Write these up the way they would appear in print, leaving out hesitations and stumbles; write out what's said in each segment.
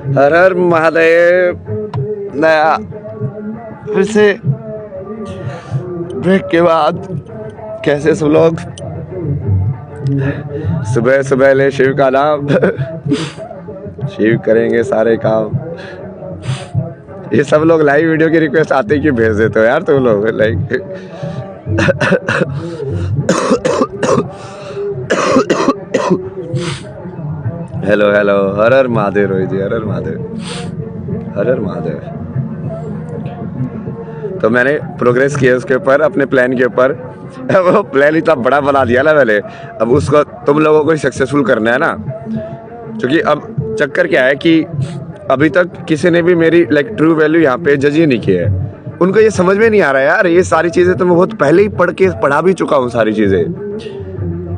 हर हर महादेव। नया फिर से ब्रेक के बाद कैसे सब लोग सुबह सुबह ले शिव का नाम शिव करेंगे सारे काम। ये सब लोग लाइव वीडियो की रिक्वेस्ट आते ही क्यों भेज देते हो यार तुम लोग लाइक हेलो हेलो हर हर महादेव रोहित जी, हर हर महादेव, हर हर महादेव। तो मैंने प्रोग्रेस किया उसके ऊपर, अपने प्लान के ऊपर। वो प्लान इतना बड़ा बना दिया ना मैंने, अब उसको तुम लोगों को ही सक्सेसफुल करना है ना। क्योंकि अब चक्कर क्या है कि अभी तक किसी ने भी मेरी लाइक ट्रू वैल्यू यहाँ पे जज ही नहीं किया है। उनको ये समझ में नहीं आ रहा है यार, ये सारी चीज़ें तो मैं बहुत पहले ही पढ़ा भी चुका हूँ सारी चीज़ें।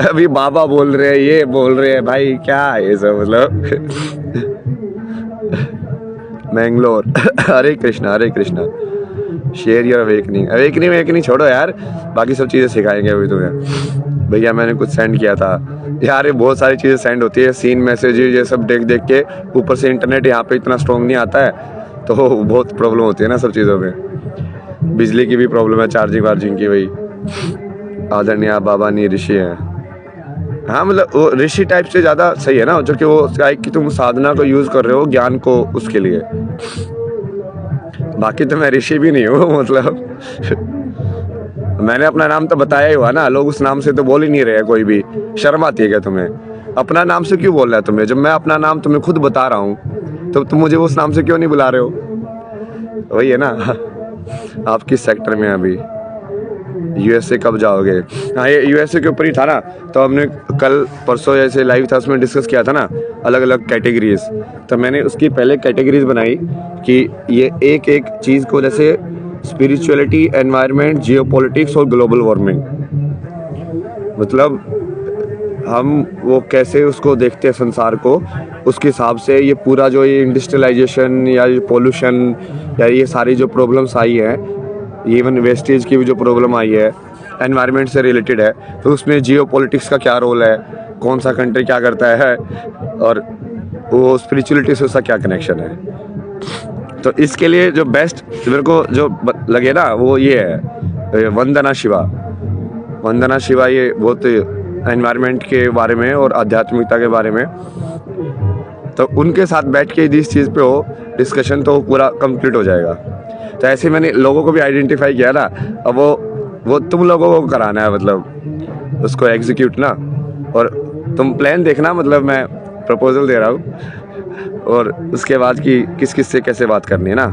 अभी बाबा बोल रहे हैं, ये बोल रहे हैं, भाई क्या है ये सब मतलब। मैंगलोर हरे कृष्णा हरे कृष्णा। शेयर योर अवेकनिंग छोड़ो यार, बाकी सब चीज़ें सिखाएंगे अभी तुम्हें। भैया मैंने कुछ सेंड किया था यार, ये बहुत सारी चीज़ें सेंड होती है, सीन मैसेज ये सब देख देख के। ऊपर से इंटरनेट यहाँ पे इतना स्ट्रॉन्ग नहीं आता है, तो बहुत प्रॉब्लम होती है ना सब चीज़ों में। बिजली की भी प्रॉब्लम है, चार्जिंग वार्जिंग की। वही आदरणीय बाबा नहीं ऋषि है। हाँ मतलब वो ऋषि टाइप से ज़्यादा सही है ना, जो कि वो कि तुम साधना को यूज़ कर रहे हो ज्ञान को उसके लिए। बाकी तो मैं ऋषि भी नहीं हूँ मतलब मैंने अपना नाम तो बताया ही हुआ ना, लोग उस नाम से तो बोल ही नहीं रहे। कोई भी शर्म आती है क्या तुम्हें? अपना नाम से क्यों बोल रहा है तुम्हें? जब मैं अपना नाम तुम्हें खुद बता रहा हूँ तो तुम मुझे उस नाम से क्यों नहीं बुला रहे हो? वही है ना। आप किस सेक्टर में अभी? यूएसए कब जाओगे? हाँ ये यूएसए के ऊपर ही था ना, तो हमने कल परसों जैसे लाइव था उसमें डिस्कस किया था ना अलग अलग कैटेगरीज। तो मैंने उसकी पहले कैटेगरीज बनाई कि ये एक एक चीज़ को, जैसे स्पिरिचुअलिटी, एनवायरनमेंट, जियोपॉलिटिक्स और ग्लोबल वार्मिंग, मतलब हम वो कैसे उसको देखते हैं संसार को, उसके हिसाब से ये पूरा जो ये इंडस्ट्रियलाइजेशन या ये पोल्यूशन या ये सारी जो प्रॉब्लम्स आई है, इवन वेस्टेज की भी जो प्रॉब्लम आई है, एनवायरनमेंट से रिलेटेड है, तो उसमें जियोपॉलिटिक्स का क्या रोल है, कौन सा कंट्री क्या करता है, और वो स्पिरिचुअलिटी से उसका क्या कनेक्शन है। तो इसके लिए जो बेस्ट मेरे को जो लगे ना वो ये है वंदना शिवा। वंदना शिवा ये बहुत एनवायरनमेंट के बारे में और आध्यात्मिकता के बारे में, तो उनके साथ बैठ के जिस चीज़ पे हो डिस्कशन तो पूरा कंप्लीट हो जाएगा। तो ऐसे मैंने लोगों को भी आइडेंटिफाई किया ना, अब वो तुम लोगों को कराना है, मतलब उसको एग्जीक्यूट ना। और तुम प्लान देखना, मतलब मैं प्रपोजल दे रहा हूँ, और उसके बाद कि किस किस से कैसे बात करनी है ना।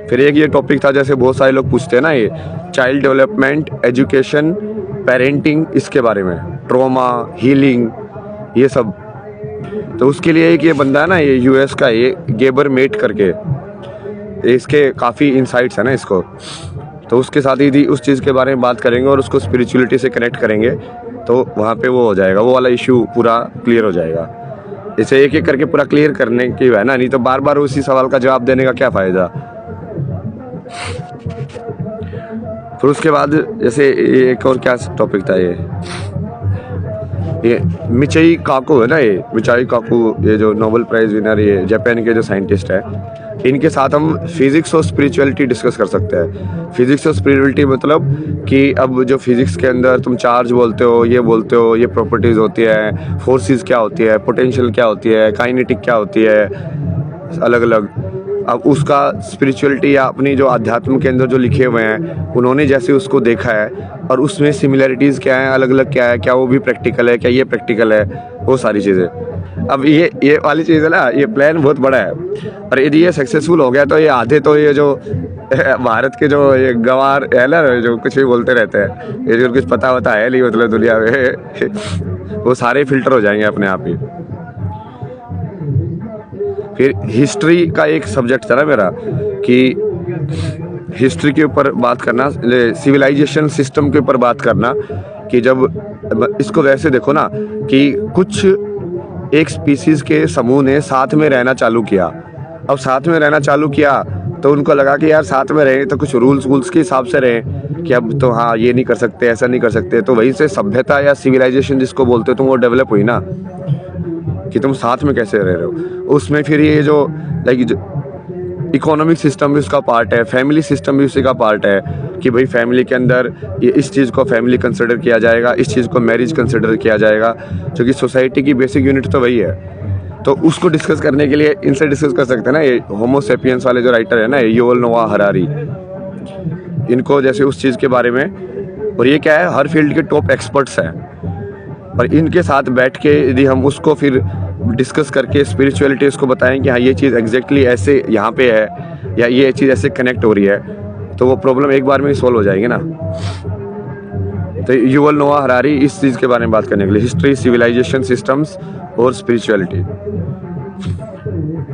फिर एक ये टॉपिक था, जैसे बहुत सारे लोग पूछते हैं ना, ये चाइल्ड डेवलपमेंट, एजुकेशन, पेरेंटिंग, इसके बारे में, ट्रॉमा, हीलिंग, ये सब। तो उसके लिए एक ये बंदा है ना, ये यूएस का, ये गेबर मेट करके, इसके काफ़ी इंसाइट्स है ना इसको। तो उसके साथ ही उस चीज़ के बारे में बात करेंगे और उसको स्पिरिचुअलिटी से कनेक्ट करेंगे, तो वहाँ पे वो हो जाएगा, वो वाला इशू पूरा क्लियर हो जाएगा। इसे एक एक करके पूरा क्लियर करने की है ना, नहीं तो बार बार उसी सवाल का जवाब देने का क्या फ़ायदा। फिर उसके बाद जैसे एक और क्या टॉपिक था, ये मिचाई काको है ना, ये मिचाई काको, ये जो नोबेल प्राइज़ विनर, ये जापान के जो साइंटिस्ट है, इनके साथ हम फिज़िक्स और स्पिरिचुअलिटी डिस्कस कर सकते हैं। फिज़िक्स और स्पिरिचुअलिटी मतलब कि अब जो फिज़िक्स के अंदर तुम चार्ज बोलते हो, ये प्रॉपर्टीज़ होती है, फोर्सेस क्या होती है, पोटेंशियल क्या होती है, काइनेटिक क्या होती है, अलग अलग। अब उसका स्पिरिचुअलिटी या अपनी जो अध्यात्म के अंदर जो लिखे हुए हैं उन्होंने जैसे उसको देखा है, और उसमें सिमिलरिटीज़ क्या है, अलग अलग क्या है, क्या वो भी प्रैक्टिकल है, क्या ये प्रैक्टिकल है, वो सारी चीज़ें। अब ये वाली चीज़ है ना, ये प्लान बहुत बड़ा है, और यदि ये सक्सेसफुल हो गया तो ये आधे तो ये जो भारत के जो ये गंवार है ना, जो कुछ भी बोलते रहते हैं, ये जो कुछ पता होता है नहीं मतलब दुनिया में वो सारे फिल्टर हो जाएंगे अपने आप ही। फिर हिस्ट्री का एक सब्जेक्ट था ना मेरा, कि हिस्ट्री के ऊपर बात करना, सिविलाइजेशन सिस्टम के ऊपर बात करना, कि जब इसको वैसे देखो ना कि कुछ एक स्पीसीज़ के समूह ने साथ में रहना चालू किया। अब साथ में रहना चालू किया तो उनको लगा कि यार साथ में रहें तो कुछ रूल्स के हिसाब से रहें, कि अब तो हाँ ये नहीं कर सकते, ऐसा नहीं कर सकते। तो वहीं से सभ्यता या सिविलाइजेशन जिसको बोलते हो तुम, वो डेवलप हुई ना, कि तुम साथ में कैसे रह रहे हो। उसमें फिर ये जो लाइक इकोनॉमिक सिस्टम भी उसका पार्ट है, फैमिली सिस्टम भी उसी का पार्ट है कि भाई फैमिली के अंदर ये इस चीज़ को फैमिली कंसिडर किया जाएगा, इस चीज़ को मैरिज कंसिडर किया जाएगा, क्योंकि सोसाइटी की बेसिक यूनिट तो वही है। तो उसको डिस्कस करने के लिए इनसे डिस्कस कर सकते हैं ना, ये होमो सेपियंस वाले जो राइटर है ना, युवल नोआ हरारी, इनको जैसे उस चीज़ के बारे में, और ये क्या है, हर फील्ड के टॉप एक्सपर्ट्स हैं, और इनके साथ बैठ के यदि हम उसको फिर डिस्कस करके स्पिरिचुअलिटी उसको बताएं कि हाँ ये चीज़ एग्जैक्टली ऐसे यहाँ पे है, या ये चीज़ ऐसे कनेक्ट हो रही है, तो वो प्रॉब्लम एक बार में ही सॉल्व हो जाएगी ना। तो युवल नोआ हरारी इस चीज़ के बारे में बात करने के लिए, हिस्ट्री, सिविलाइजेशन, सिस्टम्स और स्पिरिचुअलिटी।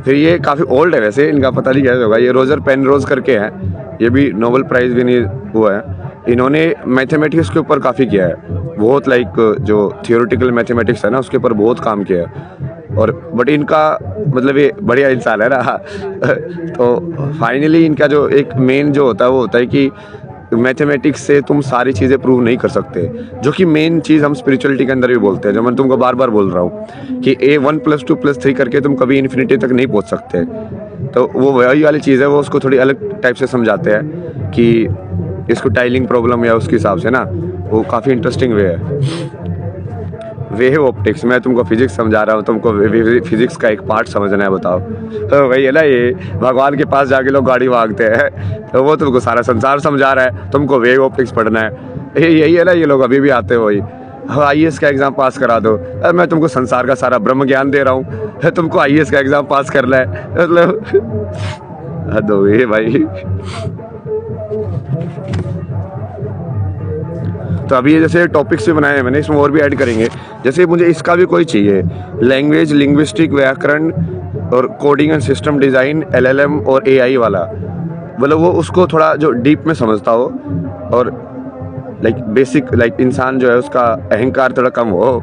फिर ये काफ़ी ओल्ड है वैसे, इनका पता नहीं कैसे होगा, ये रोजर पेनरोज करके हैं, ये भी नोबेल प्राइज़ भी नहीं हुआ है। इन्होंने मैथमेटिक्स के ऊपर काफ़ी किया है, बहुत लाइक जो थियोरेटिकल मैथमेटिक्स है ना उसके ऊपर बहुत काम किया है। और बट इनका मतलब ये बढ़िया इंसान है ना तो फाइनली इनका जो एक मेन जो होता है वो होता है कि मैथमेटिक्स से तुम सारी चीज़ें प्रूव नहीं कर सकते, जो कि मेन चीज़ हम स्पिरिचुअलिटी के अंदर भी बोलते हैं, जो मैं तुमको बार बार बोल रहा हूँ कि A1+2+3 करके तुम कभी इन्फिनिटी तक नहीं पहुँच सकते। तो वो वही वाली चीज़ है, वो उसको थोड़ी अलग टाइप से समझाते हैं कि इसको टाइलिंग प्रॉब्लम या उसके हिसाब से ना, वो काफ़ी इंटरेस्टिंग वे है। वेव ऑप्टिक्स, मैं तुमको फिजिक्स समझा रहा हूँ, तुमको फिजिक्स का एक पार्ट समझना है, बताओ। तो वही है ना, ये भगवान के पास जाके लोग गाड़ी मांगते हैं, तो वो तुमको सारा संसार समझा रहा है, तुमको वेव ऑप्टिक्स पढ़ना है। यही है ना, ये लोग अभी भी आते हैं वही, IAS का एग्ज़ाम पास करा दो, मैं तुमको संसार का सारा ब्रह्म ज्ञान दे रहा हूँ, तुमको IAS का एग्ज़ाम पास करना है, मतलब हद हो गई भाई। तो अभी ये जैसे टॉपिक्स भी बनाए हैं मैंने, इसमें और भी ऐड करेंगे, जैसे मुझे इसका भी कोई चाहिए, लैंग्वेज, लिंग्विस्टिक, व्याकरण और coding and system design, LLM और AI वाला, मतलब वो उसको थोड़ा जो डीप में समझता हो, और लाइक बेसिक लाइक इंसान जो है उसका अहंकार थोड़ा कम हो।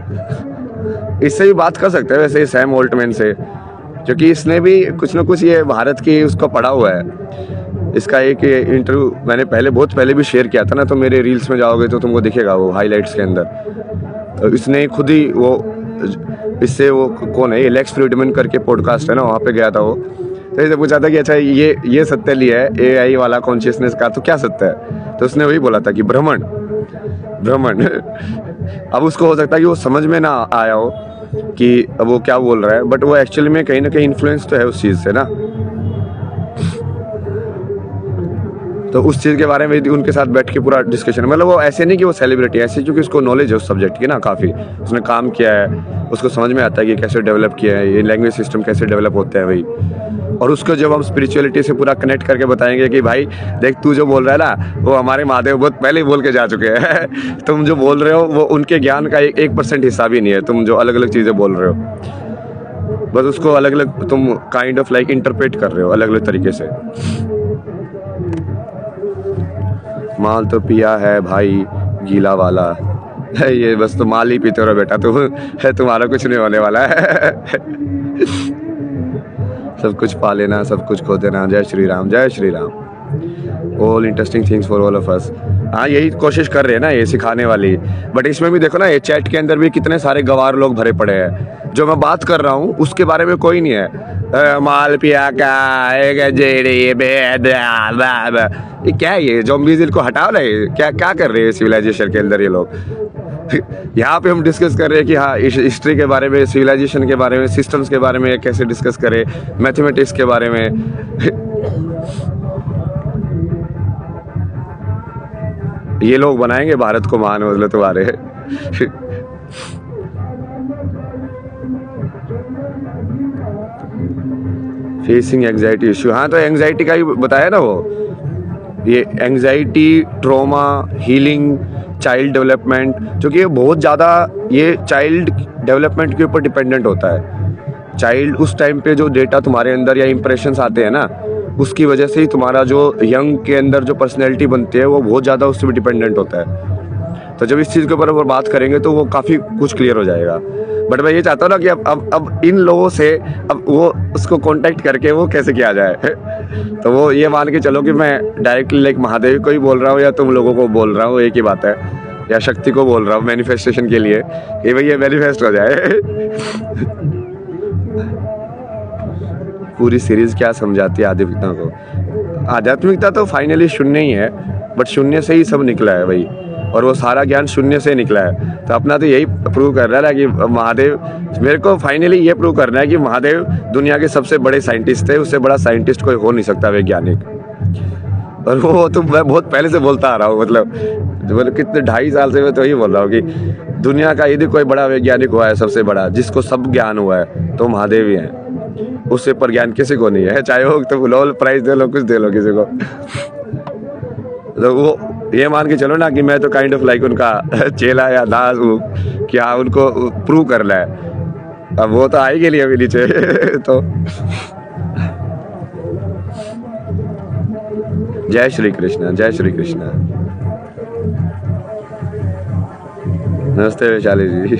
इससे भी बात कर सकते हैं वैसे सैम ऑल्टमैन से, क्योंकि इसने भी कुछ ना कुछ ये भारत की उसको पढ़ा हुआ है। इसका एक इंटरव्यू मैंने बहुत पहले भी शेयर किया था ना, तो मेरे रील्स में जाओगे तो तुमको दिखेगा वो हाइलाइट्स के अंदर। तो इसने खुद ही वो, इससे वो कौन है, लेक्स फ्रीडमैन करके पॉडकास्ट है ना, वहाँ पे गया था वो, तो इससे पूछा था कि अच्छा ये सत्य लिया है AI वाला कॉन्शियसनेस का, तो क्या सत्य है? तो उसने वही बोला था कि भ्रमण। अब उसको हो सकता है कि वो समझ में ना आया हो कि अब वो क्या बोल रहा है, बट वो एक्चुअली में कहीं ना कहीं इन्फ्लुएंस तो है उस चीज़ से ना। तो उस चीज़ के बारे में उनके साथ बैठ के पूरा डिस्कशन, मतलब वो ऐसे नहीं कि वो सेलिब्रिटी, ऐसे क्योंकि उसको नॉलेज है उस सब्जेक्ट की ना, काफ़ी उसने काम किया है, उसको समझ में आता है कि कैसे डेवलप किया है, ये लैंग्वेज सिस्टम कैसे डेवलप होते हैं भाई। और उसको जब हम स्पिरिचुअलिटी से पूरा कनेक्ट करके बताएंगे कि भाई देख, तू जो बोल रहा है ना, वो हमारे महादेव बहुत पहले ही बोल के जा चुके हैं तुम जो बोल रहे हो वो उनके ज्ञान का 1% हिस्सा भी नहीं है, तुम जो अलग अलग चीज़ें बोल रहे हो, बस उसको अलग अलग तुम काइंड ऑफ लाइक इंटरप्रेट कर रहे हो अलग अलग तरीके से। माल तो पिया है भाई गीला वाला, ये बस तो माल ही पीते रहो बेटा, तुम्हारा कुछ नहीं होने वाला है सब कुछ पा लेना, सब कुछ खो देना, जय श्री राम, जय Shri Ram. All interesting things for all of us. हाँ, यही कोशिश कर रहे हैं ना ये सिखाने वाली, बट इसमें भी देखो ना, ये चैट के अंदर भी कितने सारे गवार लोग भरे पड़े हैं। जो मैं बात कर रहा हूँ उसके बारे में कोई नहीं है, माल पिया का ये क्या है, ये ज़ॉम्बीज़, इनको हटाओ ना, ये क्या कर रहे हैं सिविलाइजेशन के अंदर ये लोग यहाँ पे हम डिस्कस कर रहे हैं कि हाँ हिस्ट्री के बारे में, सिविलाइजेशन के बारे में, सिस्टम्स के बारे में कैसे डिस्कस करें, मैथमेटिक्स के बारे में ये लोग बनाएंगे भारत को महान, मतलब तुम्हारे फेसिंग एंग्जाइटी इशू। हाँ, तो एंग्जाइटी का ही बताया ना वो, ये anxiety, trauma, healing, child development, जो कि ये बहुत ज़्यादा ये चाइल्ड डेवलपमेंट के ऊपर डिपेंडेंट होता है। चाइल्ड उस टाइम पे जो डेटा तुम्हारे अंदर या इंप्रेशंस आते हैं ना, उसकी वजह से ही तुम्हारा जो यंग के अंदर जो पर्सनैलिटी बनती है वो बहुत ज़्यादा उससे भी डिपेंडेंट होता है। तो जब इस चीज़ के ऊपर बात करेंगे तो वो काफ़ी कुछ क्लियर हो जाएगा। बट मैं ये चाहता हूँ ना कि अब इन लोगों से अब वो उसको कांटेक्ट करके वो कैसे किया जाए तो वो ये मान के चलो कि मैं डायरेक्टली लाइक महादेव को ही बोल रहा हूँ या तुम लोगों को बोल रहा हूँ, एक ही बात है, या शक्ति को बोल रहा हूँ मैनिफेस्टेशन के लिए कि भाई ये मैनिफेस्ट हो जाए पूरी सीरीज क्या समझाती है आध्यात्मिकता को? आध्यात्मिकता तो फाइनली शून्य ही है, बट शून्य से ही सब निकला है भाई, और वो सारा ज्ञान शून्य से निकला है। तो अपना तो यही प्रूव कर रहा है कि महादेव, मेरे को फाइनली ये प्रूव करना है कि महादेव दुनिया के सबसे बड़े साइंटिस्ट थे, उससे बड़ा साइंटिस्ट कोई हो नहीं सकता वैज्ञानिक। और वो तो मैं बहुत पहले से बोलता आ रहा हूँ, मतलब कितने 2.5 साल से मैं तो यही बोल रहा हूँ कि दुनिया का यदि कोई बड़ा वैज्ञानिक हुआ है, सबसे बड़ा जिसको सब ज्ञान हुआ है, तो महादेव ही है। उससे पर ज्ञान किसी को नहीं है, चाहे वो तो नोबेल प्राइज दे लो, कुछ दे लो किसी को। तो वो ये मान के चलो ना कि मैं तो काइंड ऑफ लाइक उनका चेला या दास हूँ, क्या उनको प्रूव करना है। अब वो तो आएगी नहीं अभी नीचे तो जय श्री कृष्ण, जय श्री कृष्ण। नमस्ते वैशाली जी,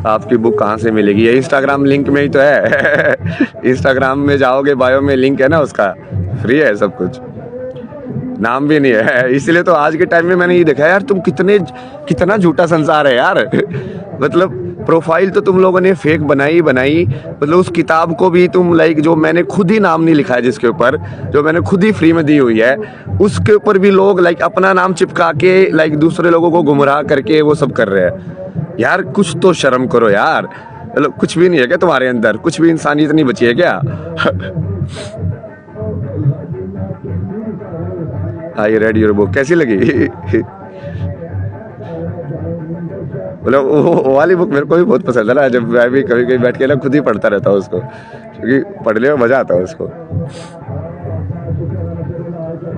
आपकी बुक कहाँ से मिलेगी? ये इंस्टाग्राम लिंक में ही तो है इंस्टाग्राम में जाओगे, बायो में लिंक है ना उसका, फ्री है सब कुछ, नाम भी नहीं है। इसलिए तो आज के टाइम में मैंने ये देखा यार, तुम कितना झूठा संसार है यार मतलब प्रोफाइल तो तुम लोगों ने फेक बनाई, मतलब उस किताब को भी तुम लाइक, जो मैंने खुद ही नाम नहीं लिखा है जिसके ऊपर, जो मैंने खुद ही फ्री में दी हुई है, उसके ऊपर भी लोग लाइक अपना नाम चिपका के लाइक दूसरे लोगों को गुमराह करके वो सब कर रहे हैं। यार कुछ तो शर्म करो यार, मतलब कुछ भी नहीं है क्या तुम्हारे अंदर? कुछ भी इंसानियत नहीं बची है क्या? आई रेड योर बुक, कैसी लगी? मतलब वो वाली बुक मेरे को भी बहुत पसंद है ना, जब मैं भी कभी कभी बैठ के ना खुद ही पढ़ता रहता हूँ उसको, क्योंकि पढ़ने में मजा आता है उसको।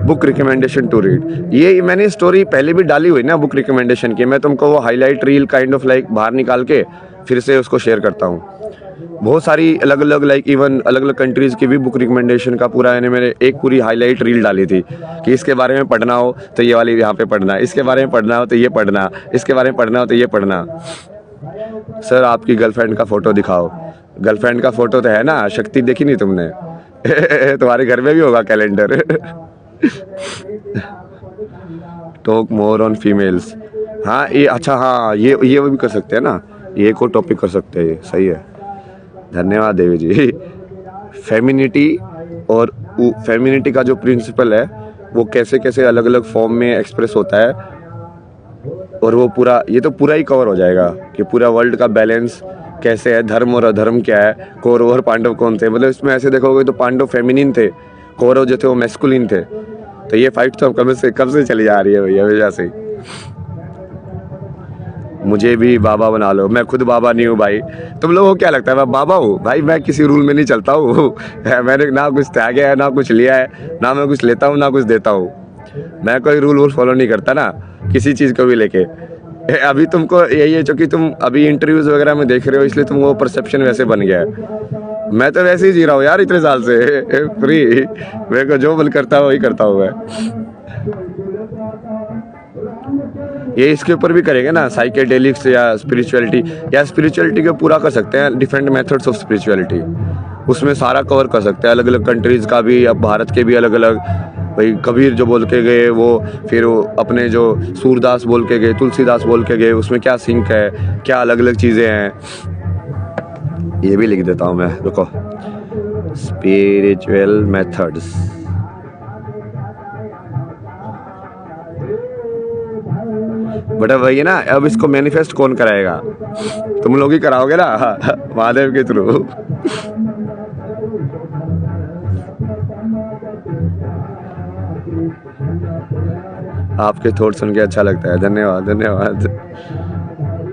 बुक रिकमेंडेशन टू रीड, ये मैंने स्टोरी पहले भी डाली हुई ना बुक रिकमेंडेशन की, मैं तुमको वो highlight reel kind of like बाहर निकाल के फिर से उसको शेयर करता हूँ। बहुत सारी अलग अलग लाइक इवन अलग अलग कंट्रीज़ की भी बुक रिकमेंडेशन का पूरा यानी मैंने एक पूरी हाईलाइट रील डाली थी कि इसके बारे में पढ़ना हो तो ये वाली यहाँ पे पढ़ना, इसके बारे में पढ़ना हो तो ये पढ़ना, इसके बारे में पढ़ना हो तो ये पढ़ना। सर आपकी गर्लफ्रेंड का फ़ोटो दिखाओ। गर्लफ्रेंड का फ़ोटो तो है ना, शक्ति देखी नहीं तुमने? तुम्हारे घर में भी होगा calendar. Talk more on females, हाँ ये अच्छा, हाँ ये भी कर सकते हैं ना, ये को टॉपिक कर सकते हैं, सही है। धन्यवाद देवी जी। फेमिनिटी और फेमिनिटी का जो प्रिंसिपल है वो कैसे कैसे अलग अलग फॉर्म में एक्सप्रेस होता है, और वो पूरा ये तो पूरा ही कवर हो जाएगा कि पूरा वर्ल्ड का बैलेंस कैसे है, धर्म और अधर्म क्या है, कौरव और पांडव कौन थे। मतलब इसमें ऐसे देखोगे तो पांडव फेमिनिन थे, कौरव जो थे वो मैस्कुलिन थे। तो ये फाइट तो कब से चली जा रही है भैया, वजह से। मुझे भी बाबा बना लो, मैं खुद बाबा नहीं हूँ भाई। तुम लोगों को क्या लगता है मैं बाबा हूँ? भाई मैं किसी रूल में नहीं चलता हूँ मैंने ना कुछ त्यागा है, ना कुछ लिया है, ना मैं कुछ लेता हूँ ना कुछ देता हूँ। मैं कोई रूल फॉलो नहीं करता ना किसी चीज़ को भी लेके। अभी तुमको यही है, क्योंकि तुम अभी इंटरव्यूज़ वगैरह में देख रहे हो, इसलिए तुमको परसेप्शन वैसे बन गया है। मैं तो वैसे ही जी रहा हूँ यार इतने साल से फ्री, मेरे को जो मन करता है वही करता हूँ मैं। ये इसके ऊपर भी करेंगे ना, साइकेडेलिक्स या स्पिरिचुअलिटी को पूरा कर सकते हैं, डिफरेंट मेथड्स ऑफ स्पिरिचुअलिटी, उसमें सारा कवर कर सकते हैं। अलग अलग कंट्रीज़ का भी, अब भारत के भी अलग अलग, भाई कबीर जो बोल के गए वो, फिर वो अपने जो सूरदास बोल के गए, तुलसीदास बोल के गए, उसमें क्या सिंक है, क्या अलग अलग चीज़ें हैं, ये भी लिख देता हूँ मैं, रुको। स्पिरिचुअल मेथड्स, बट अब वही है ना, अब इसको मैनिफेस्ट कौन कराएगा? तुम लोग ही कराओगे ना महादेव के थ्रू। आपके थॉट सुन के अच्छा लगता है, धन्यवाद।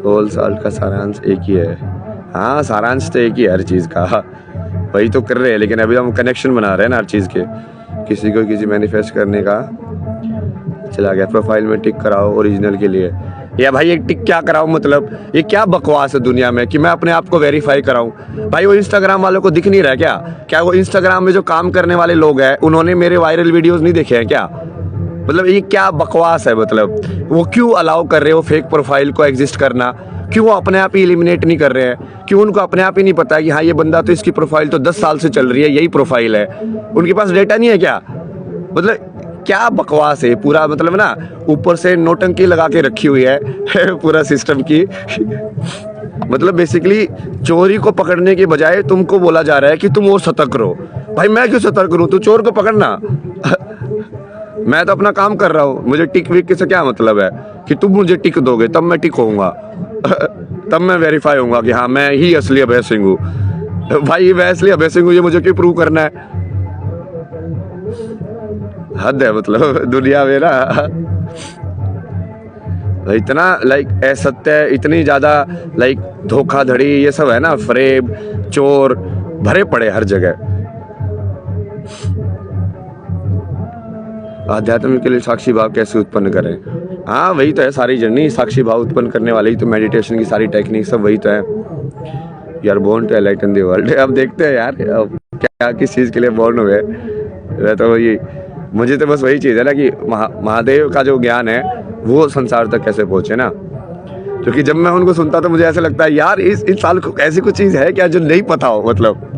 होल साल्ट का सारांश एक ही है। हाँ सारांश तो एक ही है हर चीज़ का, वही तो कर रहे हैं, लेकिन अभी हम कनेक्शन बना रहे हैं ना हर चीज़ के। किसी को किसी मैनिफेस्ट करने का चला गया, प्रोफाइल में टिक कराओ ओरिजिनल के लिए। या भाई एक टिक क्या कराऊं, मतलब ये क्या बकवास है दुनिया में कि मैं अपने आप को वेरीफाई कराऊं? भाई वो इंस्टाग्राम वालों को दिख नहीं रहा क्या वो इंस्टाग्राम में जो काम करने वाले लोग हैं उन्होंने मेरे वायरल वीडियोस नहीं देखे हैं क्या? मतलब ये क्या बकवास है? मतलब वो क्यों अलाउ कर रहे हो फेक प्रोफाइल को एग्जिस्ट करना? क्यों वो अपने आप ही एलिमिनेट नहीं कर रहे हैं? क्यों उनको अपने आप ही नहीं पता है कि हाँ ये बंदा तो, इसकी प्रोफाइल तो 10 साल से चल रही है, यही प्रोफाइल है? उनके पास डेटा नहीं है क्या? मतलब क्या बकवास है पूरा, मतलब ना ऊपर से नोटंकी लगा के रखी हुई है पूरा सिस्टम की मतलब बेसिकली चोरी को पकड़ने के बजाय तुमको बोला जा रहा है कि तुम और सतर्क रहो। भाई मैं क्यों सतर्क रहूं, तू चोर को पकड़ना। मैं तो अपना काम कर रहा हूँ, मुझे टिक विक से क्या मतलब है कि तुम मुझे टिक दोगे तब मैं टिक होऊंगा। तब मैं वेरीफाई होऊंगा कि हाँ मैं ही असली अभय सिंह हूँ। भाई मैं असली अभय सिंह हूँ ये मुझे क्यों प्रूव करना है। हद है मतलब दुनिया में ना इतना लाइक असत्य, इतनी ज्यादा लाइक धोखाधड़ी ये सब है ना, फरेब चोर भरे पड़े हर जगह। आध्यात्म के लिए साक्षी भाव कैसे उत्पन्न करें? हाँ वही तो है सारी जर्नी, साक्षी भाव उत्पन्न करने वाली ही तो मेडिटेशन की सारी टेक्निक सब वही तो है। You are born to enlighten the world. अब देखते हैं यार अब क्या किस चीज के लिए बोर्न हुए। मैं तो वही, मुझे तो बस वही चीज है ना कि महादेव का जो ज्ञान है वो संसार तक कैसे पहुंचे ना। क्योंकि जब मैं उनको सुनता तो मुझे ऐसा लगता है यार इस इंसान को ऐसी कुछ चीज है क्या जो नहीं पता हो। मतलब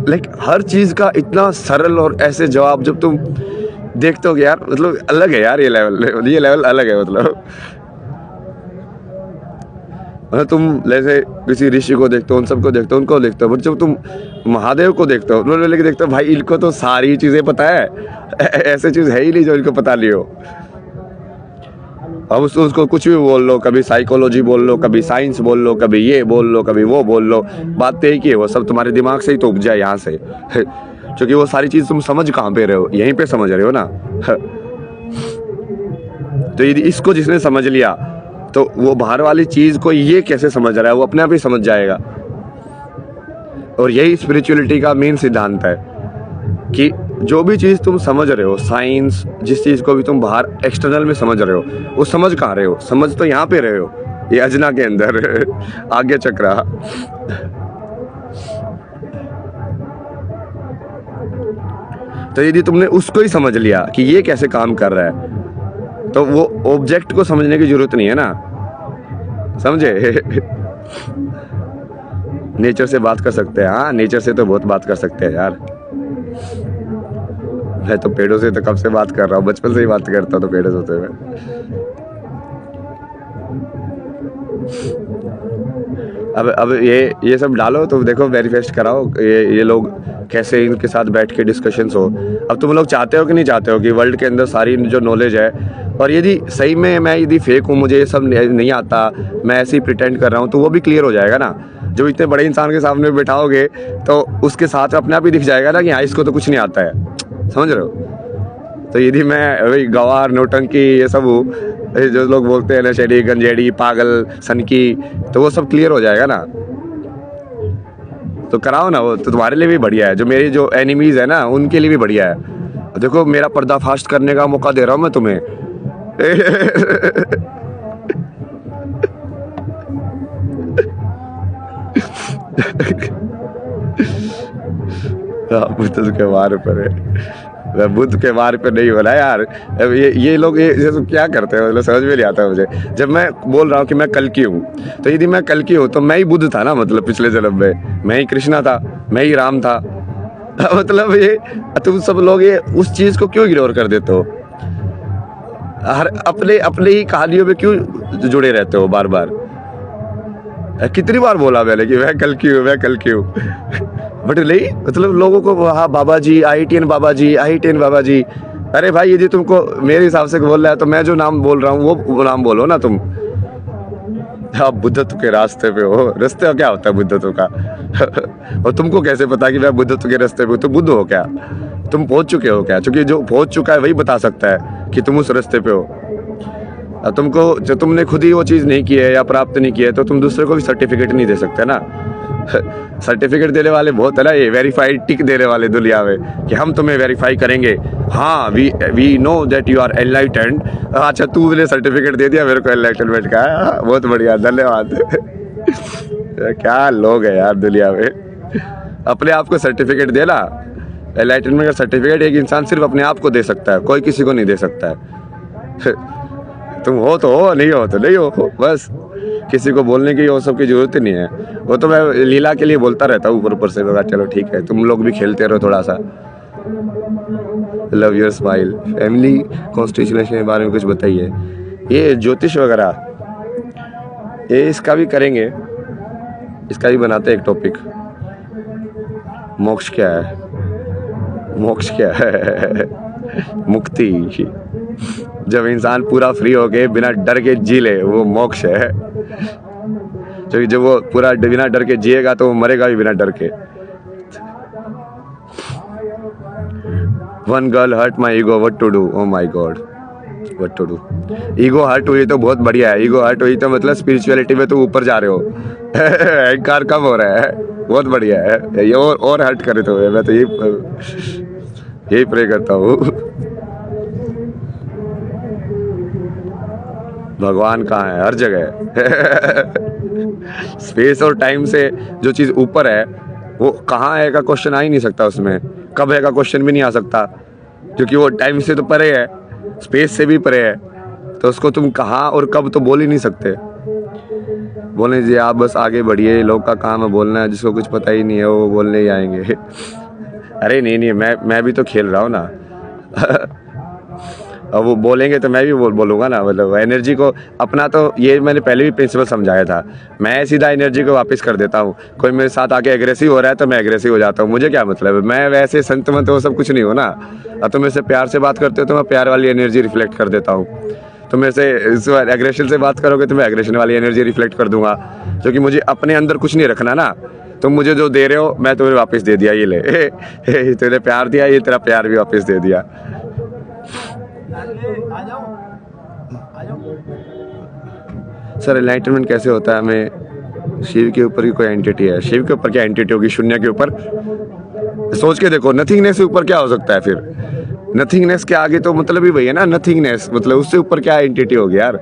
लाइक हर चीज का इतना सरल और ऐसे जवाब जब तुम देखते हो यार, मतलब अलग है यार ये लेवल अलग है। मतलब तुम जैसे किसी ऋषि को देखते हो, उन सबको देखते हो, उनको देखते हो, बट जब तुम महादेव को देखते हो लेके देखते हो भाई इनको तो सारी चीजें पता है। ऐसे चीज है ही नहीं जो इनको पता नहीं हो। अब उसको कुछ भी बोल लो, कभी साइकोलॉजी बोल लो, कभी साइंस बोल लो, कभी ये बोल लो, कभी वो बोल लो, बात तो एक ही है, वो सब तुम्हारे दिमाग से ही तो उपजा है यहाँ से। क्योंकि वो सारी चीज तुम समझ कहाँ पे रहे हो, यहीं पे समझ रहे हो ना। तो यदि इसको जिसने समझ लिया तो वो बाहर वाली चीज को ये कैसे समझ रहा है वो अपने आप ही समझ जाएगा। और यही स्पिरिचुअलिटी का मेन सिद्धांत है कि जो भी चीज तुम समझ रहे हो, साइंस जिस चीज को भी तुम बाहर एक्सटर्नल में समझ रहे हो, वो समझ कहाँ रहे हो, समझ तो यहाँ पे रहे हो, ये अजना के अंदर आगे चक्रा। तो यदि तुमने उसको ही समझ लिया कि ये कैसे काम कर रहा है तो वो ऑब्जेक्ट को समझने की जरूरत नहीं है ना, समझे। नेचर से बात कर सकते हैं, हाँ नेचर से तो बहुत बात कर सकते हैं यार। मैं तो पेड़ों से तो कब से बात कर रहा हूँ, बचपन से ही बात करता हूँ तो पेड़ों से मैं। अब ये सब डालो तो देखो वेरीफाइड कराओ ये लोग कैसे इनके साथ बैठ के डिस्कशंस हो। अब तुम लोग चाहते हो कि नहीं चाहते हो कि वर्ल्ड के अंदर सारी जो नॉलेज है, और यदि सही में मैं यदि फेक हूँ, मुझे ये सब नहीं आता, मैं ऐसे ही प्रिटेंड कर रहा हूँ, तो वो भी क्लियर हो जाएगा ना। जो इतने बड़े इंसान के सामने बैठाओगे तो उसके साथ अपने आप ही दिख जाएगा ना कि हाँ इसको तो कुछ नहीं आता है, समझ रहे हो। तो यदि मैं वही गवार नौटंकी ये सब जो लोग बोलते हैं नशेड़ी गंजेड़ी पागल सनकी, तो वो सब क्लियर हो जाएगा ना। तो कराओ ना, वो तो तुम्हारे लिए भी बढ़िया है, जो मेरी जो एनिमीज है ना उनके लिए भी बढ़िया है। देखो मेरा पर्दाफाश करने का मौका दे रहा हूँ मैं तुम्हें। बुद्ध के वार पर है, बुद्ध के वार पे नहीं हो रहा यार। अब ये लोग ये सब क्या करते हैं, मतलब समझ में नहीं आता मुझे। जब मैं बोल रहा हूँ कि मैं कल की हूँ, तो यदि मैं कल की हूँ तो मैं ही बुद्ध था ना, मतलब पिछले जन्म में मैं ही कृष्णा था, मैं ही राम था। मतलब ये तुम सब लोग ये उस चीज को क्यों इग्नोर कर देते हो, हर अपने ही कहानियों में क्यों जुड़े रहते हो बार बार। कितनी बार बोला मैंने कि मैं कल की हूँ, मैं कल की हूँ। बट नहीं, मतलब लोगों को हाँ बाबा जी IITN बाबा जी, IITN बाबा जी। अरे भाई यदि तुमको मेरे हिसाब से बोल रहा है तो मैं जो नाम बोल रहा हूँ वो नाम बोलो ना तुम। आप बुद्धत्व के रास्ते पे हो। रास्ते क्या होता है बुद्धत्व का? और तुमको कैसे पता कि मैं बुद्धत्व के रास्ते पे हूँ? तुम बुद्ध हो क्या? तुम पहुंच चुके हो क्या? क्योंकि जो पहुंच चुका है वही बता सकता है कि तुम उस रास्ते पे हो। तुमको जो तुमने खुद ही वो चीज़ नहीं की है या प्राप्त नहीं की है तो तुम दूसरे को भी सर्टिफिकेट नहीं दे सकते ना। सर्टिफिकेट देने वाले बहुत है ना, ये वेरीफाइड टिक देने वाले दुनिया में कि हम तुम्हें वेरीफाई करेंगे, हाँ we know that you are enlightened. अच्छा तू मुझे सर्टिफिकेट दे दिया मेरे को एनलाइटनमेंट का, बहुत बढ़िया धन्यवाद। क्या लोग है यार दुनिया में, अपने आप को सर्टिफिकेट देना। एनलाइटनमेंट का सर्टिफिकेट एक इंसान सिर्फ अपने आप को दे सकता है, कोई किसी को नहीं दे सकता है। तुम हो तो हो, नहीं हो तो नहीं हो, बस किसी को बोलने की वो सब की जरूरत ही नहीं है। वो तो मैं लीला के लिए बोलता रहता हूँ ऊपर ऊपर से, चलो ठीक है तुम लोग भी खेलते रहो थोड़ा सा। Love your smile. Family constitution के बारे में कुछ बताइए। ये ज्योतिष वगैरह ये इसका भी करेंगे, इसका भी बनाते हैं एक टॉपिक। मोक्ष क्या है? मोक्ष क्या है? मुक्ति। जब इंसान पूरा फ्री हो के बिना डर के जी ले, वो मोक्ष है। क्योंकि जब वो पूरा बिना डर के जिएगा तो वो मरेगा भी बिना डर के। One girl hurt my ego, what to do? Oh my God, what to do? Ego hurt हुई तो बहुत बढ़िया है। ईगो हर्ट हुई तो मतलब स्पिरिचुअलिटी में तो ऊपर जा रहे हो। अहंकार कम हो रहा है, बहुत बढ़िया है ये। और हर्ट करे तो मैं तो यही प्रे करता हूँ। भगवान कहाँ है? हर जगह है। स्पेस और टाइम से जो चीज ऊपर है वो कहाँ है का क्वेश्चन आ ही नहीं सकता उसमें। कब है का क्वेश्चन भी नहीं आ सकता, क्योंकि वो टाइम से तो परे है, स्पेस से भी परे है। तो उसको तुम कहाँ और कब तो बोल ही नहीं सकते। बोले जी आप बस आगे बढ़िए, लोग का काम है बोलना है, जिसको कुछ पता ही नहीं है वो बोलने ही आएंगे। अरे नहीं, मैं भी तो खेल रहा हूँ ना। अब वो बोलेंगे तो मैं भी बोलूँगा ना। मतलब एनर्जी को अपना, तो ये मैंने पहले भी प्रिंसिपल समझाया था। मैं सीधा एनर्जी को वापस कर देता हूँ। कोई मेरे साथ आके एग्रेसिव हो रहा है तो मैं एग्रेसिव हो जाता हूँ, मुझे क्या मतलब। मैं वैसे संत मत वो सब कुछ नहीं हो ना। अब तुम मेरे से प्यार से बात करते हो तो मैं प्यार वाली एनर्जी रिफ्लेक्ट कर देता हूँ। तुम मेरे से एग्रेशन से बात करोगे तो मैं एग्रेशन वाली एनर्जी रिफ्लेक्ट कर दूंगा, क्योंकि मुझे अपने अंदर कुछ नहीं रखना ना। तुम मुझे जो दे रहे हो मैं तुम्हें वापस दे दिया, ये ले। तेरे प्यार दिया, ये तेरा प्यार भी वापस दे दिया। सर एनलाइटमेंट कैसे होता है? हमें शिव के ऊपर की कोई एंटिटी है? शिव के ऊपर क्या एंटिटी होगी? शून्य के ऊपर सोच के देखो। नथिंगनेस से ऊपर क्या हो सकता है फिर? नथिंगनेस के आगे तो मतलब ही वही है ना, नथिंगनेस। मतलब उससे ऊपर क्या एंटिटी होगी यार?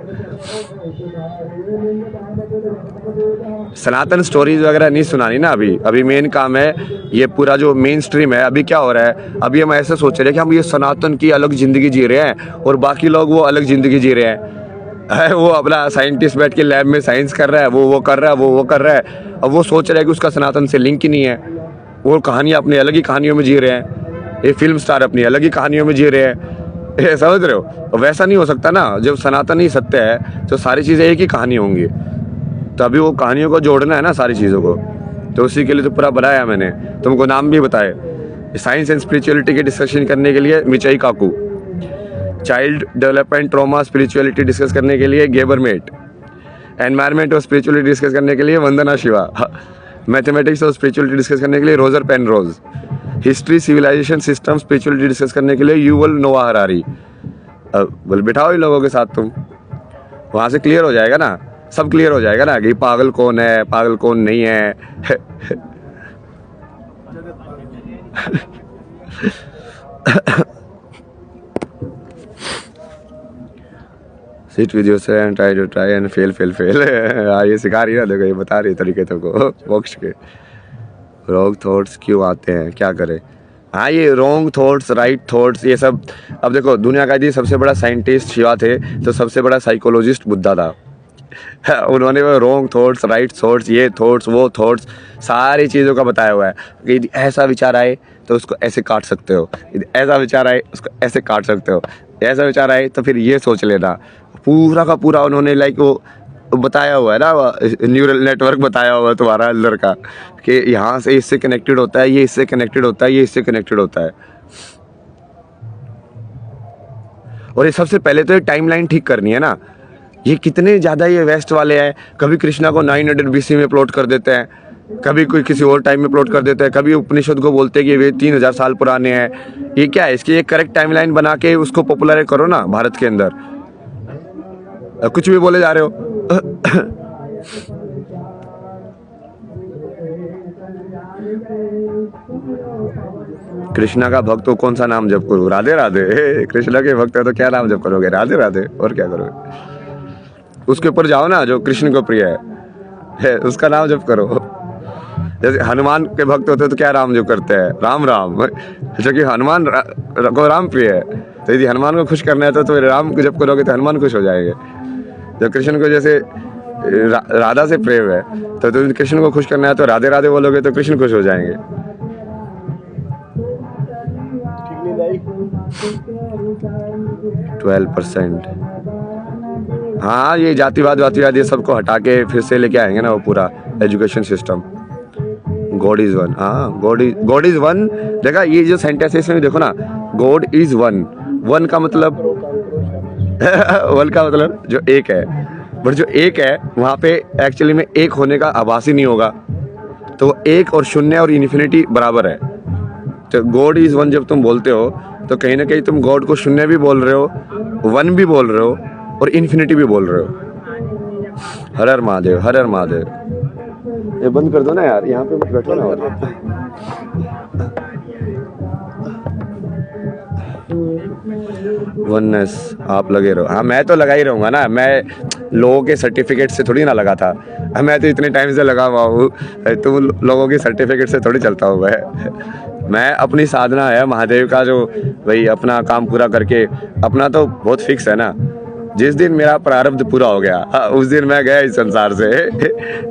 सनातन स्टोरीज वगैरह नहीं सुनानी ना। अभी मेन काम है ये पूरा जो मेन स्ट्रीम है। अभी क्या हो रहा है, अभी हम ऐसे सोच रहे हैं कि हम ये सनातन की अलग जिंदगी जी रहे हैं और बाकी लोग वो अलग जिंदगी जी रहे हैं। वो अपना साइंटिस्ट बैठ के लैब में साइंस कर रहा है, वो कर रहा है, वो कर रहा है। अब वो सोच रहा है कि उसका सनातन से लिंक ही नहीं है। वो कहानियाँ अपनी अलग ही कहानियों में जी रहे हैं। ये फिल्म स्टार अपनी अलग ही कहानियों में जी रहे हैं। समझ रहे हो? वैसा नहीं हो सकता ना। जब सनातन ही सत्य है तो सारी चीज़ें एक ही कहानी होंगी। तो अभी वो कहानियों को जोड़ना है ना सारी चीज़ों को। तो उसी के लिए तो पूरा बनाया मैंने। तुमको नाम भी बताए, साइंस एंड स्पिरिचुअलिटी के डिस्कशन करने के लिए Michio Kaku, child development trauma spirituality discuss करने के लिए गेबरमेट, एनवायरमेंट और स्पिरिचुअलिटी डिस्कस करने के लिए वंदना शिवा, मैथमेटिक्स और स्पिरिचुअलिटी डिस्कस करने के लिए Roger Penrose, history civilization system spirituality discuss करने के लिए युवल नोआ हरारी। बोल बिठाओ ही लोगों के साथ तुम, वहाँ से क्लियर हो जाएगा ना, सब क्लियर हो जाएगा ना कि पागल कौन है, पागल कौन नहीं है। Sit with yourself and try and fail. ये सिखा रही है ना, देखो ये बता रही है तरीके तुमको मोक्ष के। रॉन्ग थॉट्स क्यों आते हैं, क्या करें? हाँ, ये रॉन्ग थॉट्स, राइट थॉट्स, ये सब। अब देखो दुनिया का यदि सबसे बड़ा साइंटिस्ट शिवा थे तो सबसे बड़ा साइकोलॉजिस्ट बुद्धा था। उन्होंने वो रॉन्ग थॉट्स, राइट थॉट्स, ये थॉट्स, वो थॉट्स, सारी चीज़ों का बताया हुआ है कि यदि ऐसा विचार आए तो उसको ऐसे काट सकते हो, यदि ऐसा विचार आए उसको ऐसे काट सकते हो, ऐसा विचार आए तो फिर ये सोच लेना। पूरा का पूरा उन्होंने लाइक वो बताया हुआ है ना, न्यूरल नेटवर्क बताया हुआ है तुम्हारा अंदर का, कि यहाँ से इससे कनेक्टेड होता है, ये इससे कनेक्टेड होता है, ये इससे कनेक्टेड होता है। और ये सबसे पहले तो ये टाइमलाइन ठीक करनी है ना। ये कितने ज़्यादा ये वेस्ट वाले हैं, कभी कृष्णा को 900 BC में प्लॉट कर देते हैं, कभी कोई किसी और टाइम में प्लॉट कर देते हैं, कभी उपनिषद को बोलते हैं कि वे 3000 साल पुराने हैं। ये क्या है? इसकी एक करेक्ट टाइमलाइन बना के उसको पॉपुलर करो ना भारत के अंदर। कुछ भी बोले जा रहे हो। कृष्णा का भक्त को कौन सा नाम जप करूं? राधे राधे। कृष्णा के भक्त है तो क्या नाम जप करोगे? राधे राधे, और क्या करोगे? उसके ऊपर जाओ ना जो कृष्ण को प्रिय है, उसका नाम जप करो। जैसे हनुमान के भक्त होते तो क्या नाम जप करते हैं? राम राम। जो कि हनुमान को राम प्रिय है, तो यदि हनुमान को खुश करना है तो राम को जप करोगे तो हनुमान खुश हो जाएंगे। जब कृष्ण को जैसे राधा से प्रेम है तो कृष्ण को खुश करना है तो राधे राधे बोलोगे तो कृष्ण खुश हो जाएंगे। 12%। हाँ, ये जातिवाद वातिवाद ये सबको हटा के फिर से लेके आएंगे ना वो पूरा education system. God is one, हाँ गॉड इज वन। देखा ये जो सेंटेंसेस में देखो ना, गॉड इज वन, वन का मतलब वन का मतलब जो एक है, बट जो एक है वहाँ पे एक्चुअली में एक होने का आभास ही नहीं होगा, तो एक और शून्य और इन्फिनिटी बराबर है। तो गॉड इज वन जब तुम बोलते हो तो कहीं ना कहीं तुम गॉड को शून्य भी बोल रहे हो, वन भी बोल रहे हो और इन्फिनिटी भी बोल रहे हो। हर हर महादेव, हर हर महादेव। ये बंद कर दो ना यार, यहाँ पे मत बैठो ना। और वननेस आप लगे रहो। हाँ मैं तो लगा ही रहूँगा ना, मैं लोगों के सर्टिफिकेट से थोड़ी ना लगा था, मैं तो इतने टाइम से लगा हुआ हूँ, तुम लोगों के सर्टिफिकेट से थोड़ी चलता हूँ मैं अपनी साधना है महादेव का, जो भाई अपना काम पूरा करके अपना तो बहुत फिक्स है ना। जिस दिन मेरा प्रारब्ध पूरा हो गया उस दिन मैं गया इस संसार से।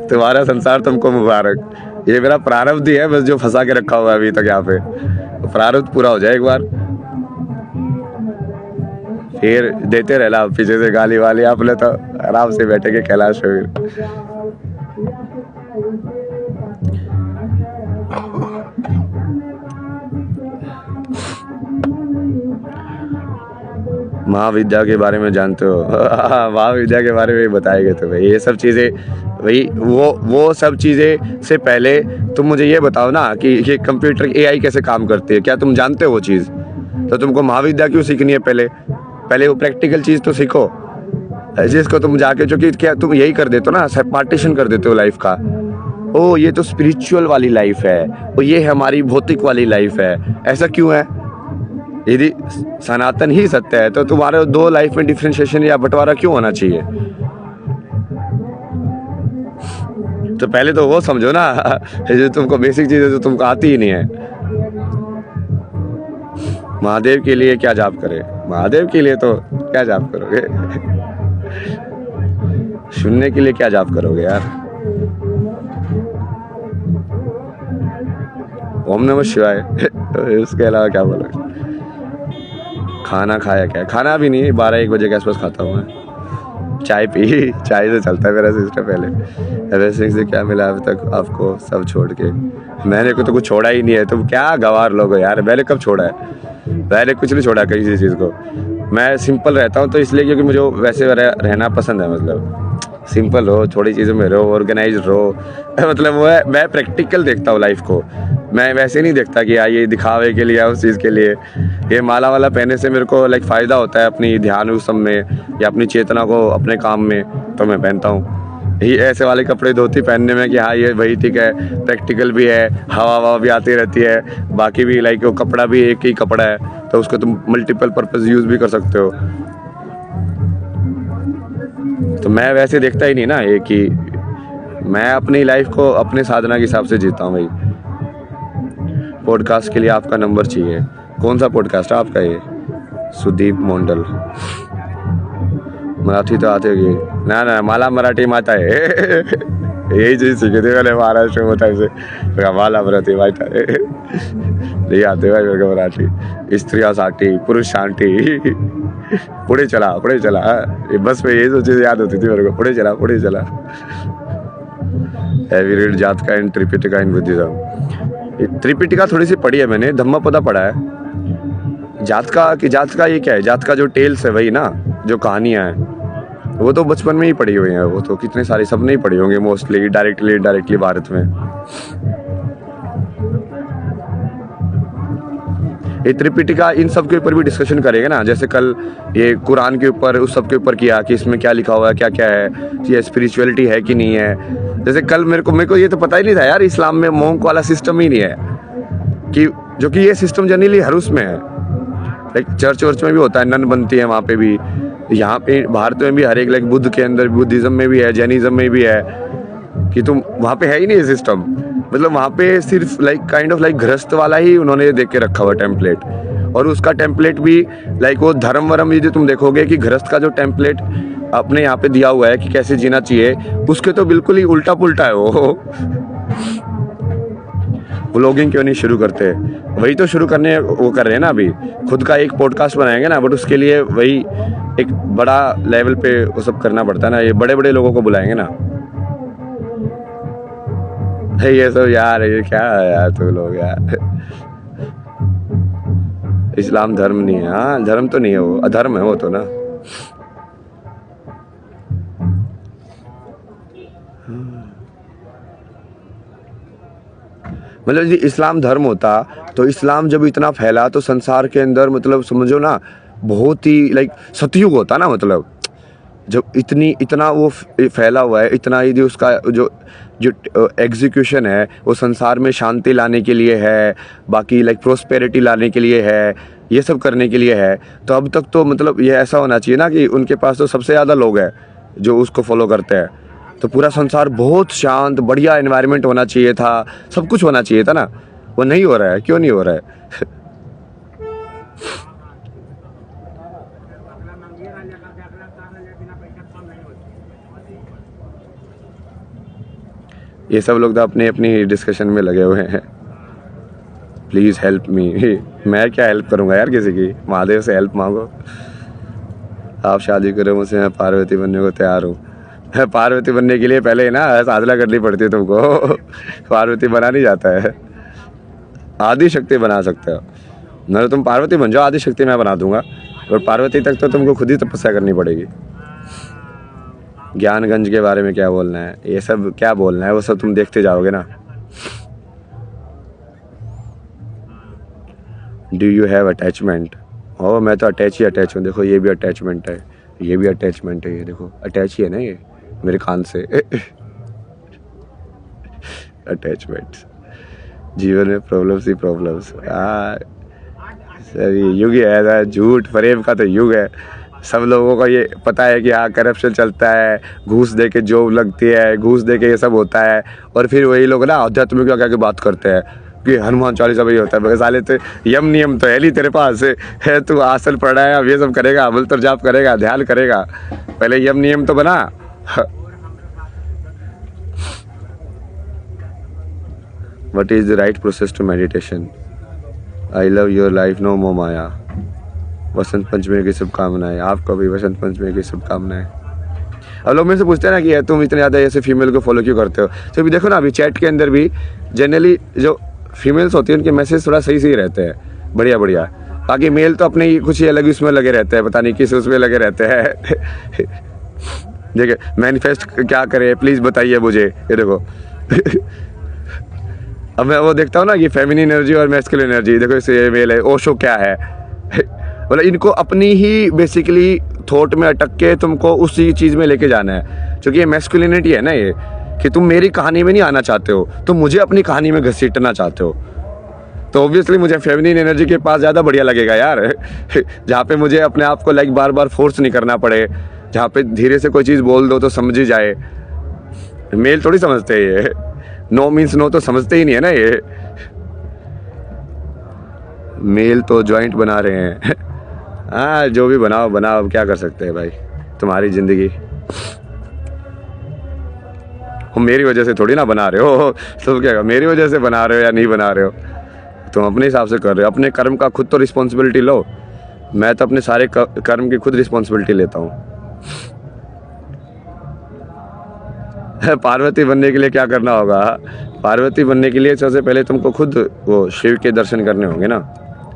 तुम्हारा संसार तुमको मुबारक। ये मेरा प्रारब्ध ही है बस जो फंसा के रखा हुआ है अभी तक यहाँ पे। प्रारब्ध पूरा हो जाए एक बार, फिर देते रहना पीछे से गाली वाली। आपने तो आराम से बैठे के कैलाश में। महाविद्या के बारे में जानते हो? महाविद्या के बारे में बताए गए तो भाई ये सब चीज़ें, भाई वो सब चीज़ें से पहले तुम मुझे ये बताओ ना कि ये कंप्यूटर एआई कैसे काम करती है, क्या तुम जानते हो वो चीज़? तो तुमको महाविद्या क्यों सीखनी है? पहले वो प्रैक्टिकल चीज़ तो सीखो, जिसको तुम जाके, जो कि क्या तुम यही कर देते हो ना, पार्टीशन कर देते हो लाइफ का। ओ ये तो स्पिरिचुअल वाली लाइफ है, और ये हमारी भौतिक वाली लाइफ है। ऐसा क्यों है? यदि सनातन ही सत्य है तो तुम्हारे दो लाइफ में डिफरेंशिएशन या बंटवारा क्यों होना चाहिए? तो पहले तो वो समझो ना, जो तुमको बेसिक चीजें जो तुमको आती ही नहीं है। महादेव के लिए क्या जाप करे? महादेव के लिए तो क्या जाप करोगे? शून्य के लिए क्या जाप करोगे यार? ओम नमः शिवाय। उसके अलावा क्या बोलोगे? खाना खाया क्या? खाना भी नहीं, 12-1 बजे के आसपास खाता हूँ मैं। चाय पी, चाय से चलता है मेरा सिस्टम। पहले वैसे से क्या मिला अभी तक आपको? सब छोड़ के मैंने को तो कुछ छोड़ा ही नहीं है। तुम क्या गवार लोग हो यार, मैंने कब छोड़ा है? मैंने कुछ नहीं छोड़ा किसी चीज़ को। मैं सिंपल रहता हूँ तो इसलिए क्योंकि मुझे वैसे रहना पसंद है। मतलब सिंपल रहो, थोड़ी चीज़ों में रहो, ऑर्गेनाइज रहो। मतलब वो है, मैं प्रैक्टिकल देखता हूँ लाइफ को। मैं वैसे नहीं देखता कि ये दिखावे के लिए या उस चीज़ के लिए। ये माला वाला पहनने से मेरे को लाइक फ़ायदा होता है अपनी ध्यान उस सब में या अपनी चेतना को अपने काम में, तो मैं पहनता हूँ। ये ऐसे वाले कपड़े धोती पहनने में कि हाँ ये भाई ठीक है, प्रैक्टिकल भी है, हवा भी आती रहती है, बाकी भी लाइक वो कपड़ा भी एक ही कपड़ा है तो उसको तुम मल्टीपल पर्पज़ यूज़ भी कर सकते हो। तो मैं वैसे देखता ही नहीं ना ये कि मैं अपनी लाइफ को अपने साधना के हिसाब से जीता हूँ भाई। पॉडकास्ट के लिए आपका नंबर चाहिए। कौन सा पॉडकास्ट है आपका? ये सुदीप मोंडल। मराठी तो आते होगी ना? मला मराठी माता है। यही चीज़ सीखे थे मैंने महाराष्ट्र में टाइम से। मला मराठी माता है, नहीं आते भाई मेरे को मराठी। स्त्रियासाठी, पुरुषांठी, पुढे चला ये बस में यही सब चीज़ें याद होती थी मेरे को। पुढे चला। हैवी रीड जातका एंड त्रिपिटिका इन बुद्धिज्म। त्रिपिटिका थोड़ी सी पढ़ी है मैंने, धम्मपदा पढ़ा है। जातका ये क्या है? जातका जो टेल्स है वही ना, जो कहानियाँ हैं वो तो बचपन में ही पढ़ी हुई हैं। वो तो कितने सारे सब नहीं पढ़ी होंगे मोस्टली, डायरेक्टली भारत में। ये त्रिपिटिका इन सब के ऊपर भी डिस्कशन करेंगे ना। जैसे कल ये कुरान के ऊपर उस सब के ऊपर किया कि इसमें क्या लिखा हुआ है, क्या क्या है, ये स्पिरिचुअलिटी है कि नहीं है। जैसे कल मेरे को ये तो पता ही नहीं था यार, इस्लाम में मोंक वाला सिस्टम ही नहीं है, कि जो कि ये सिस्टम जनरली हर उसमें है। लाइक चर्च में भी होता है, नन बनती है वहाँ पे भी। यहाँ पे भारत में भी हर एक, लाइक बुद्ध के अंदर बुद्धिज्म में भी है, जैनिज्म में भी है, कि तुम वहाँ पे है ही नहीं सिस्टम। मतलब वहाँ पे सिर्फ लाइक काइंड ऑफ लाइक गृहस्थ वाला ही उन्होंने देख के रखा हुआ टेम्पलेट। और उसका टेम्पलेट भी लाइक वो धर्म वरम, ये जो तुम देखोगे कि गृहस्थ का जो टेम्पलेट अपने यहाँ पे दिया हुआ है कि कैसे जीना चाहिए, उसके तो बिल्कुल ही उल्टा पुल्टा है वो। व्लॉगिंग क्यों नहीं शुरू करते? वही तो शुरू करने वो कर रहे हैं ना अभी, खुद का एक पॉडकास्ट बनाएंगे ना, बट उसके लिए वही एक बड़ा लेवल पे वो सब करना पड़ता है ना, ये बड़े बड़े लोगों को बुलाएंगे ना। ये सब यार, ये क्या है यार तुम लोग यार। इस्लाम धर्म नहीं है, हाँ धर्म तो नहीं है, वो अधर्म है वो तो ना। मतलब यदि इस्लाम धर्म होता तो इस्लाम जब इतना फैला तो संसार के अंदर मतलब समझो ना बहुत ही लाइक सतयुग होता ना, मतलब जब इतना वो फैला हुआ है, इतना यदि उसका जो जो एग्जीक्यूशन है वो संसार में शांति लाने के लिए है, बाकी लाइक प्रोस्पेरिटी लाने के लिए है, ये सब करने के लिए है, तो अब तक तो मतलब ये ऐसा होना चाहिए ना कि उनके पास तो सबसे ज़्यादा लोग हैं जो उसको फॉलो करते हैं, तो पूरा संसार बहुत शांत बढ़िया एनवायरनमेंट होना चाहिए था, सब कुछ होना चाहिए था ना। वो नहीं हो रहा है, क्यों नहीं हो रहा है? ये सब लोग तो अपनी अपनी डिस्कशन में लगे हुए हैं। Please help me. मैं क्या हेल्प करूँगा यार किसी की, महादेव से हेल्प मांगो। आप शादी करो मुझसे, मैं पार्वती बनने को तैयार हूँ। पार्वती बनने के लिए पहले ना साधना करनी पड़ती है तुमको। पार्वती बना नहीं जाता है, आदि शक्ति बना सकते हो। नहीं तो तुम पार्वती बन जाओ, आदि शक्ति मैं बना दूंगा, और पार्वती तक तो तुमको खुद ही तपस्या करनी पड़ेगी। ज्ञानगंज के बारे में क्या बोलना है, ये सब क्या बोलना है, वो सब तुम देखते जाओगे ना। Do you have attachment? ओ मैं तो अटैच हूँ, देखो ये भी अटैचमेंट है, ये भी अटैचमेंट है, ये देखो अटैच ही है ना ये मेरे कान से। अटैचमेंट, जीवन में प्रॉब्लम्स ही प्रॉब्लम्स। सभी युग है ऐसा, झूठ फरेब का तो युग है। सब लोगों को ये पता है कि हाँ करप्शन चलता है, घूस दे के जॉब लगती है, घूस दे के ये सब होता है, और फिर वही लोग ना आध्यात्मिक क्या क्या बात करते हैं कि हनुमान चालीसा भी होता है। साले तो यम नियम तो है नहीं तेरे पास है, तू आसन पढ़ा है, अब ये सब करेगा, अमल जाप करेगा, ध्यान करेगा, पहले यम नियम तो बना। What is the right process to meditation? I love your life, no more माया। वसंत पंचमी की शुभकामनाएं, आपको भी वसंत पंचमी की शुभकामनाएं। अब लोग मेरे से पूछते हैं ना कि तुम इतने ज़्यादा ऐसे फीमेल को फॉलो क्यों करते हो, तो अभी देखो ना अभी चैट के अंदर भी जनरली जो फीमेल्स होती हैं उनके मैसेज थोड़ा सही सही रहते हैं, बढ़िया बढ़िया। बाकी मेल तो अपने ही कुछ ही अलग उसमें लगे रहते हैं, पता नहीं किस उसमें लगे रहते हैं। देखिए मैनिफेस्ट क्या करे प्लीज़ बताइए मुझे, ये देखो। अब मैं वो देखता हूँ ना कि फेमिनिन एनर्जी और मैस्कुलिन एनर्जी, देखो इसे मेल है, ओशो क्या है, मतलब इनको अपनी ही बेसिकली थॉट में अटक के तुमको उसी चीज़ में लेके जाना है, क्योंकि ये मैस्कुलिनिटी है ना ये, कि तुम मेरी कहानी में नहीं आना चाहते हो, तुम मुझे अपनी कहानी में घसीटना चाहते हो। तो ऑब्वियसली मुझे फेमिनिन एनर्जी के पास ज़्यादा बढ़िया लगेगा यार, जहाँ पे मुझे अपने आप को लाइक बार बार फोर्स नहीं करना पड़े, जहाँ पे धीरे से कोई चीज़ बोल दो तो समझ ही जाए। मेल थोड़ी समझते हैं ये, नो मीन्स नो तो समझते ही नहीं है ना ये। मेल तो जॉइंट बना रहे हैं। हाँ जो भी बनाओ बनाओ, क्या कर सकते हैं भाई, तुम्हारी ज़िंदगी। हम मेरी वजह से थोड़ी ना बना रहे हो, सब क्या मेरी वजह से बना रहे हो या नहीं बना रहे हो, तुम अपने हिसाब से कर रहे हो। अपने कर्म का खुद तो रिस्पॉन्सिबिलिटी लो, मैं तो अपने सारे कर्म की खुद रिस्पॉन्सिबिलिटी लेता हूँ। पार्वती बनने के लिए क्या करना होगा? पार्वती बनने के लिए सबसे पहले तुमको खुद वो शिव के दर्शन करने होंगे ना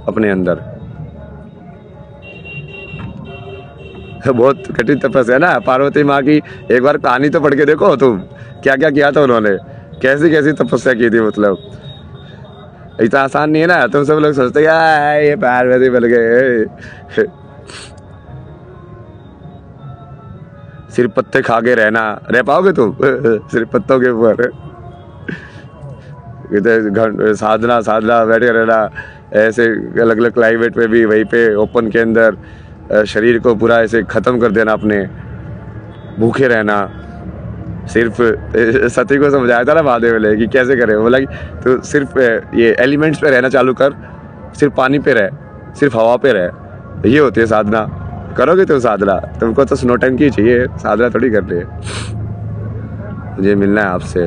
अपने अंदर। बहुत कठिन तपस्या है ना पार्वती माँ की, एक बार कहानी तो पढ़ के देखो तुम, क्या क्या किया था उन्होंने, कैसी कैसी तपस्या की थी, मतलब इतना आसान नहीं है ना। तुम सब लोग सोचते हैं ये पार्वती बन गए। सिर्फ पत्ते खा के रह पाओगे तुम? सिर्फ पत्तों के ऊपर साधना साधना बैठे रहना, ऐसे अलग अलग क्लाइमेट में भी वहीं पे ओपन के अंदर शरीर को पूरा ऐसे ख़त्म कर देना, अपने भूखे रहना। सिर्फ सती को समझाया था ना महादेव ने कि कैसे करें, बोला कि तो सिर्फ ये एलिमेंट्स पे रहना चालू कर, सिर्फ पानी पे रह, सिर्फ हवा पे रह, ये होती है साधना। करोगे तुम साधना, तुमको तो स्नोटंकी चाहिए, साधना थोड़ी करनी है। मुझे मिलना है आपसे,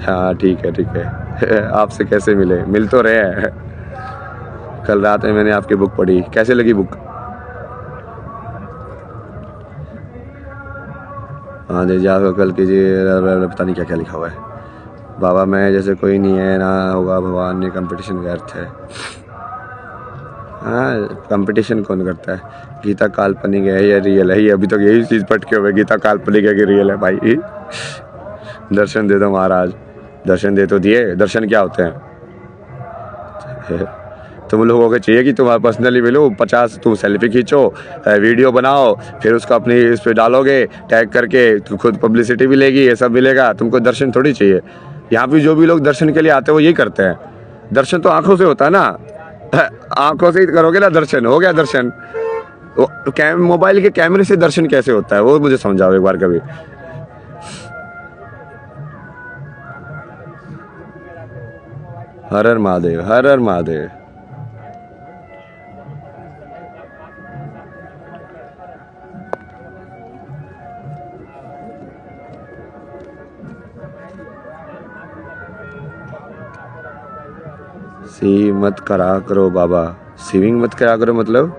हाँ ठीक है ठीक है। आपसे कैसे मिले, मिल तो रहे हैं। कल रात में मैंने आपकी बुक पढ़ी, कैसे लगी बुक? हाँ जी, जाओ कल कीजिए, पता नहीं क्या क्या लिखा हुआ है। बाबा मैं जैसे कोई नहीं है, ना होगा भगवान ने, कंपटीशन व्यर्थ है। हाँ, कंपटीशन कौन करता है? गीता काल्पनिक है या रियल है? ये अभी तक यही चीज़ पट के हुए, गीता काल्पनिक है कि रियल है? भाई दर्शन दे दो महाराज, दर्शन दे तो दिए। दर्शन क्या होते हैं? तुम लोगों को चाहिए कि तुम्हारा पर्सनली मिलो, 50 तुम सेल्फी खींचो, वीडियो बनाओ, फिर उसको अपनी इस पे डालोगे टैग करके, तो खुद पब्लिसिटी मिलेगी, ये सब मिलेगा। तुमको दर्शन थोड़ी चाहिए। यहाँ पे जो भी लोग दर्शन के लिए आते हैं वो यही करते हैं। दर्शन तो आंखों से होता है ना, आंखों से ही करोगे ना दर्शन, हो गया दर्शन। मोबाइल के कैमरे से दर्शन कैसे होता है वो मुझे समझाओ एक बार कभी। हर हर महादेव, हर हर महादेव। सी मत करा करो बाबा, सीविंग मत करा करो मतलब?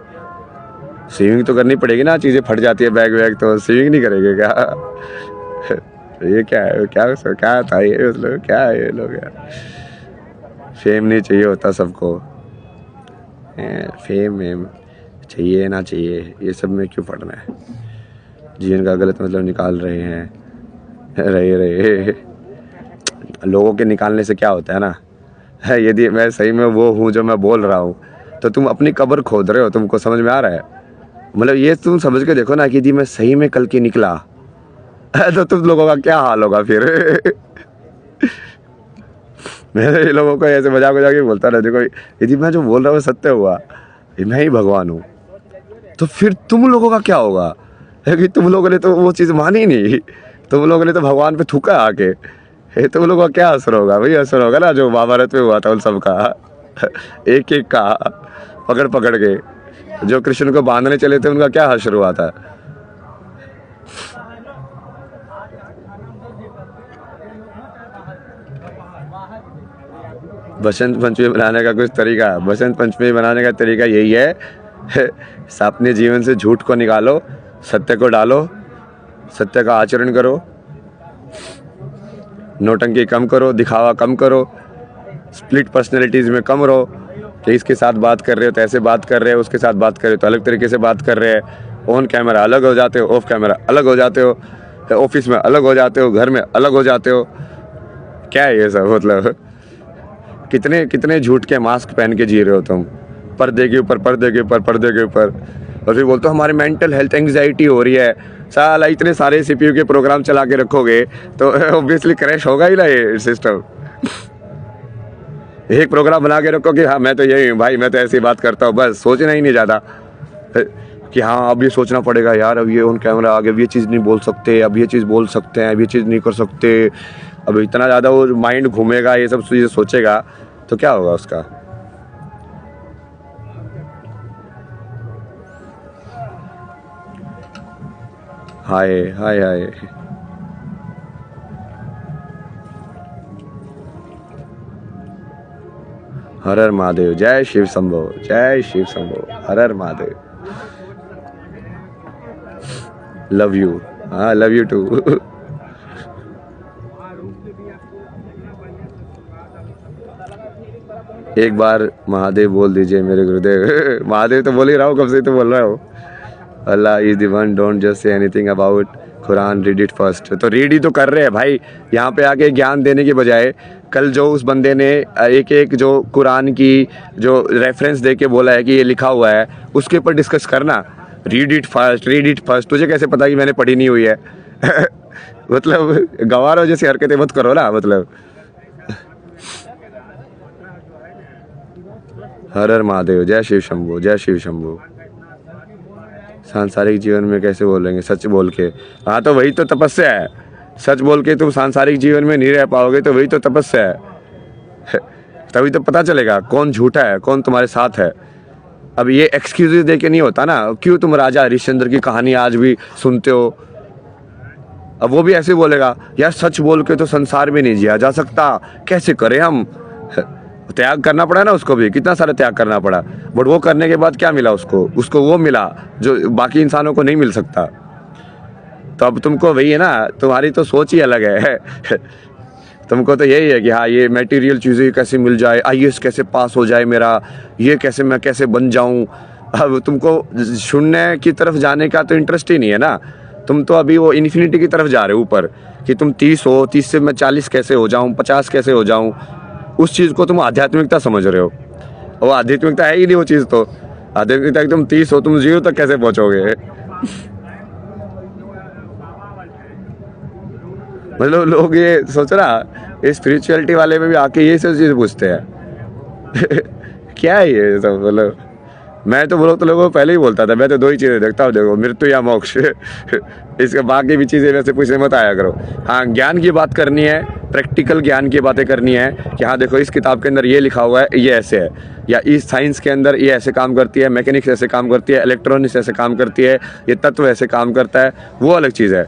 सीविंग तो करनी पड़ेगी ना, चीज़ें फट जाती है बैग वैग, तो सीविंग नहीं करेंगे क्या? ये क्या है, क्या था ये, मतलब क्या है ये लोग यार? फेम नहीं चाहिए होता सबको, फेम वेम चाहिए ना चाहिए, ये सब में क्यों पढ़ना है? जीवन का गलत मतलब निकाल रहे हैं, रहे लोगों के निकालने से क्या होता है ना, यदि मैं सही में वो हूँ जो मैं बोल रहा हूँ, तो तुम अपनी कब्र खोद रहे हो। तुमको समझ में आ रहा है? मतलब ये तुम समझ के देखो ना कि यदि मैं सही में कल की निकला तो तुम लोगों का क्या हाल होगा फिर? मैं लोगों को ऐसे मजाक के बोलता रहा, देखो यदि मैं जो बोल रहा हूँ सत्य हुआ, मैं ही भगवान हूँ, तो फिर तुम लोगों का क्या होगा? कि तुम लोगों ने तो वो चीज़ मानी नहीं, तुम लोगों ने तो भगवान पे थूका आके। तुम लोगों का क्या असर होगा? वही असर होगा ना जो महाभारत में हुआ था उन सब का, एक एक का पकड़ पकड़ के जो कृष्ण को बांधने चले थे, उनका क्या हश्र हुआ था? बसंत पंचमी बनाने का कुछ तरीका? बसंत पंचमी बनाने का तरीका यही है, अपने जीवन से झूठ को निकालो, सत्य को डालो, सत्य का आचरण करो, नौटंकी कम करो, दिखावा कम करो, स्प्लिट पर्सनैलिटीज़ में कम रहो कि इसके साथ बात कर रहे हो तो ऐसे बात कर रहे हो, उसके साथ बात कर रहे हो तो अलग तरीके से बात कर रहे हैं। ऑन कैमरा अलग हो जाते हो, ऑफ कैमरा अलग हो जाते हो, ऑफिस में अलग हो जाते हो, घर में अलग हो जाते हो। क्या है ये सब? मतलब कितने कितने झूठ के मास्क पहन के जी रहे हो तुम, पर्दे के ऊपर पर्दे के ऊपर पर्दे के ऊपर, और फिर बोलते हो हमारी मेंटल हेल्थ एंग्जाइटी हो रही है। साला इतने सारे सीपीयू के प्रोग्राम चला के रखोगे तो ऑब्वियसली क्रैश होगा ही ना ये सिस्टम। एक प्रोग्राम बना के रखो कि हाँ मैं तो यही हूँ भाई, मैं तो ऐसी बात करता हूँ, बस सोचना ही नहीं ज़्यादा कि हाँ अब ये सोचना पड़ेगा यार, अब ये ऑन कैमरा आगे, अब ये चीज़ नहीं बोल सकते, अब ये चीज़ बोल सकते हैं, अब ये चीज़ नहीं कर सकते। अब इतना ज़्यादा वो माइंड घूमेगा, ये सब चीज़ें सोचेगा तो क्या होगा उसका? हाय हाय हाय। हर हर महादेव, जय शिव शंभो, जय शिव शंभो, हर हर महादेव। लव यू, हाँ लव यू टू। एक बार महादेव बोल दीजिए मेरे गुरुदेव। महादेव तो बोल ही रहा हूँ, कब से तो बोल रहा हूँ। Allah is the one, don't just say anything about Quran, read it first. तो रीड ही तो कर रहे हैं भाई, यहाँ पे आके ज्ञान देने के बजाय कल जो उस बंदे ने एक एक जो कुरान की जो रेफरेंस दे के बोला है कि ये लिखा हुआ है, उसके ऊपर डिस्कस करना। Read it first, read it first, तुझे कैसे पता कि मैंने पढ़ी नहीं हुई है? मतलब गवारों जैसी हरकतें मत करो ना। मतलब हर हर महादेव, जय शिव शंभू, जय शिव शंभू। सांसारिक जीवन में कैसे बोलेंगे? सच बोल के। हाँ तो वही तो तपस्या है, सच बोल के तुम सांसारिक जीवन में नहीं रह पाओगे तो वही तो तपस्या है। तभी तो पता चलेगा कौन झूठा है, कौन तुम्हारे साथ है। अब ये एक्सक्यूजेस दे के नहीं होता ना। क्यों तुम राजा हरिश्चंद्र की कहानी आज भी सुनते हो? अब वो भी ऐसे बोलेगा, यार सच बोल के तो संसार में नहीं जिया जा सकता, कैसे करें हम। त्याग करना पड़ा ना उसको भी, कितना सारा त्याग करना पड़ा, बट वो करने के बाद क्या मिला उसको वो मिला जो बाकी इंसानों को नहीं मिल सकता। तो अब तुमको वही है ना, तुम्हारी तो सोच ही अलग है। तुमको तो यही है कि हाँ ये मटेरियल चीज़ें कैसे मिल जाए, आईएएस कैसे पास हो जाए मेरा, ये कैसे मैं कैसे बन जाऊं। अब तुमको शून्य की तरफ जाने का तो इंटरेस्ट ही नहीं है ना, तुम तो अभी वो इन्फिनिटी की तरफ जा रहे हो ऊपर, कि तुम 30 हो, 30 से मैं 40 कैसे हो जाऊं, 50 कैसे हो जाऊं। उस चीज़ को तुम आध्यात्मिकता समझ रहे हो, वो आध्यात्मिकता है ही नहीं वो चीज़। तो आध्यात्मिकता तुम 30 हो, तुम 0 तक कैसे पहुंचोगे। मतलब लोग ये सोच रहा स्पिरिचुअलिटी वाले में भी आके ये सब चीज़ पूछते हैं। क्या है ये सब। मतलब मैं तो बोलो तो लोगों को पहले ही बोलता था, मैं तो 2 ही चीज़ें देखता हूँ, देखो मृत्यु या मोक्ष। इसके बाकी भी चीज़ें वैसे पूछने मत आया करो। हाँ ज्ञान की बात करनी है, प्रैक्टिकल ज्ञान की बातें करनी है कि हाँ देखो इस किताब के अंदर ये लिखा हुआ है, ये ऐसे है, या इस साइंस के अंदर ये ऐसे काम करती है, मैकेनिक्स ऐसे काम करती है, इलेक्ट्रॉनिक्स ऐसे काम करती है, ये तत्व ऐसे काम करता है, वो अलग चीज़ है।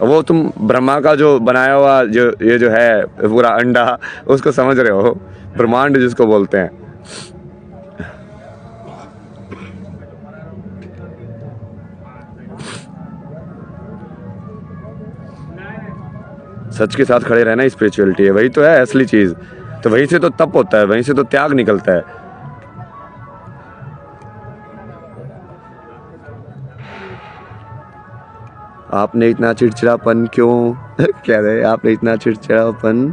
वो तुम ब्रह्मा का जो बनाया हुआ जो ये जो है पूरा अंडा, उसको समझ रहे हो, ब्रह्मांड जिसको बोलते हैं। सच के साथ खड़े रहना स्पिरिचुअलिटी है, वही तो है असली चीज। तो वहीं से तो तप होता है, वहीं से तो त्याग निकलता है। आपने इतना चिड़चिड़ापन क्यों कह रहे, आपने इतना चिड़चिड़ापन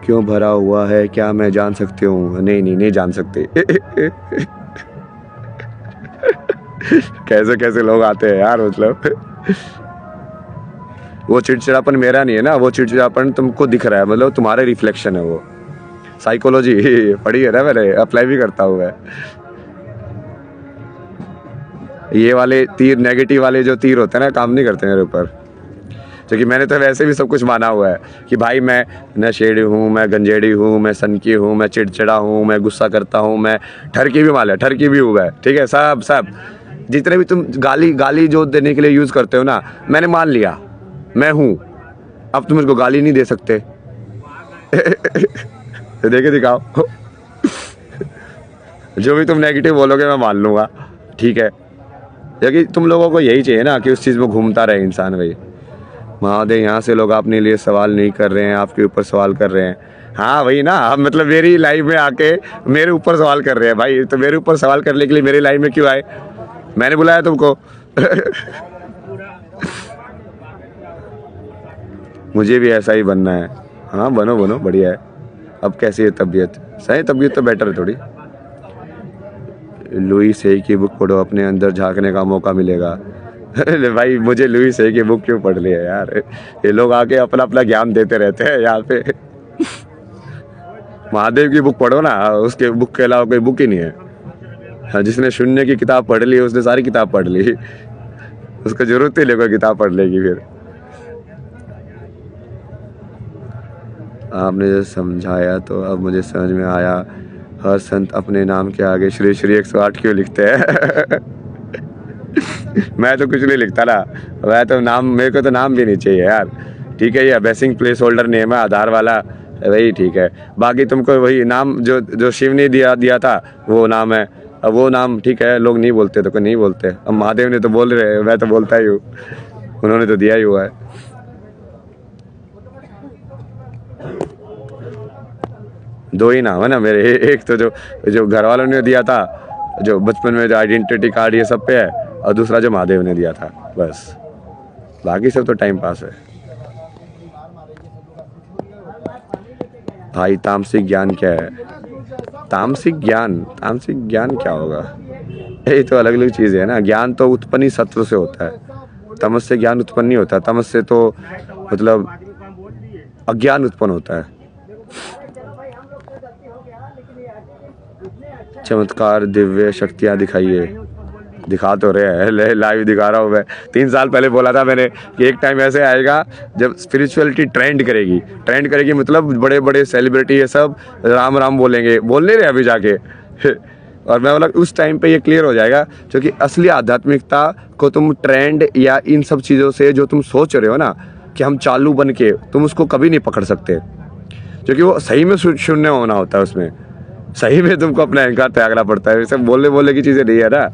क्यों भरा हुआ है, क्या मैं जान सकती हूँ। नहीं जान सकते। कैसे कैसे लोग आते हैं यार। मतलब वो चिड़चिड़ापन मेरा नहीं है ना, वो चिड़चिड़ापन तुमको दिख रहा है, मतलब तुम्हारे रिफ्लेक्शन है। वो साइकोलॉजी पढ़ी है ना मैंने, अप्लाई भी करता हूँ मैं। ये वाले तीर, नेगेटिव वाले जो तीर होते हैं ना, काम नहीं करते मेरे ऊपर, क्योंकि मैंने तो वैसे भी सब कुछ माना हुआ है कि भाई मैं नशेड़ी हूँ, मैं गंजेड़ी हूँ, मैं सनकी हूँ, मैं चिड़चिड़ा हूँ, मैं गुस्सा करता हूँ, मैं ठरकी भी मान लिया, ठरकी भी हुआ है, ठीक है। सब जितने भी तुम गाली जो देने के लिए यूज़ करते हो ना, मैंने मान लिया मैं हूँ। अब तुम मुझको गाली नहीं दे सकते। देखे दिखाओ। जो भी तुम नेगेटिव बोलोगे मैं मान लूँगा, ठीक है। क्योंकि तुम लोगों को यही चाहिए ना कि उस चीज़ में घूमता रहे इंसान। भाई महादेव, यहाँ से लोग अपने लिए सवाल नहीं कर रहे हैं, आपके ऊपर सवाल कर रहे हैं। हाँ वही ना, आप मतलब मेरी लाइफ में आके मेरे ऊपर सवाल कर रहे हैं। भाई तो मेरे ऊपर सवाल करने के लिए मेरी लाइफ में क्यों आए, मैंने बुलाया तुमको। मुझे भी ऐसा ही बनना है। हाँ बनो बनो, बढ़िया है। अब कैसी है तबीयत? सही तबीयत तो बेटर है थोड़ी। लुई सेई की बुक पढ़ो, अपने अंदर झांकने का मौका मिलेगा। भाई मुझे लुई सेई की बुक क्यों पढ़ ली है यार, ये लोग आके अपना अपना ज्ञान देते रहते हैं यहाँ पे। महादेव की बुक पढ़ो ना, उसके बुक के अलावा कोई बुक ही नहीं है। हाँ, जिसने शून्य की किताब पढ़ ली उसने सारी किताब पढ़ ली, उसको जरूरत ही नहीं कोई किताब पढ़ लेगी फिर। आपने जो समझाया तो अब मुझे समझ में आया, हर संत अपने नाम के आगे श्री श्री 108 क्यों लिखते हैं। मैं तो कुछ नहीं लिखता ना, मैं तो नाम, मेरे को तो नाम भी नहीं चाहिए यार, ठीक है। ये बेसिंग प्लेस होल्डर नेम है आधार वाला, वही ठीक है। बाकी तुमको वही नाम जो शिव ने दिया था वो नाम है, अब वो नाम ठीक है, लोग नहीं बोलते तो कोई नहीं बोलते। अब महादेव ने तो बोल रहे हैं, मैं तो बोलता ही हूँ, उन्होंने तो दिया ही हुआ है। दो ही नाम है ना मेरे, एक तो जो घर वालों ने दिया था, जो बचपन में जो आइडेंटिटी कार्ड ये सब पे है, और दूसरा जो महादेव ने दिया था, बस। बाकी सब तो टाइम पास है। भाई तामसिक ज्ञान क्या है? तामसिक ज्ञान क्या होगा? ये तो अलग अलग चीज़ है ना। ज्ञान तो उत्पन्न ही सत्व से होता है, तमस से ज्ञान उत्पन्न नहीं होता। तमस से तो मतलब अज्ञान उत्पन्न होता है। चमत्कार दिव्य शक्तियाँ दिखाइए, दिखा तो रहे हैं, लाइव दिखा रहा हूँ मैं। 3 साल पहले बोला था मैंने कि एक टाइम ऐसे आएगा जब स्पिरिचुअलिटी ट्रेंड करेगी, मतलब बड़े बड़े सेलिब्रिटी ये सब राम राम बोलेंगे, बोल नहीं रहे अभी जाके। और मैं बोला उस टाइम पे ये क्लियर हो जाएगा, क्योंकि असली आध्यात्मिकता को तुम ट्रेंड या इन सब चीज़ों से जो तुम सोच रहे हो ना कि हम चालू बन के, तुम उसको कभी नहीं पकड़ सकते, क्योंकि वो सही में शून्य होना होता है। उसमें सही में तुमको अपना अहंकार त्यागना पड़ता है, वैसे बोलने बोलने की चीज़ें नहीं है ना।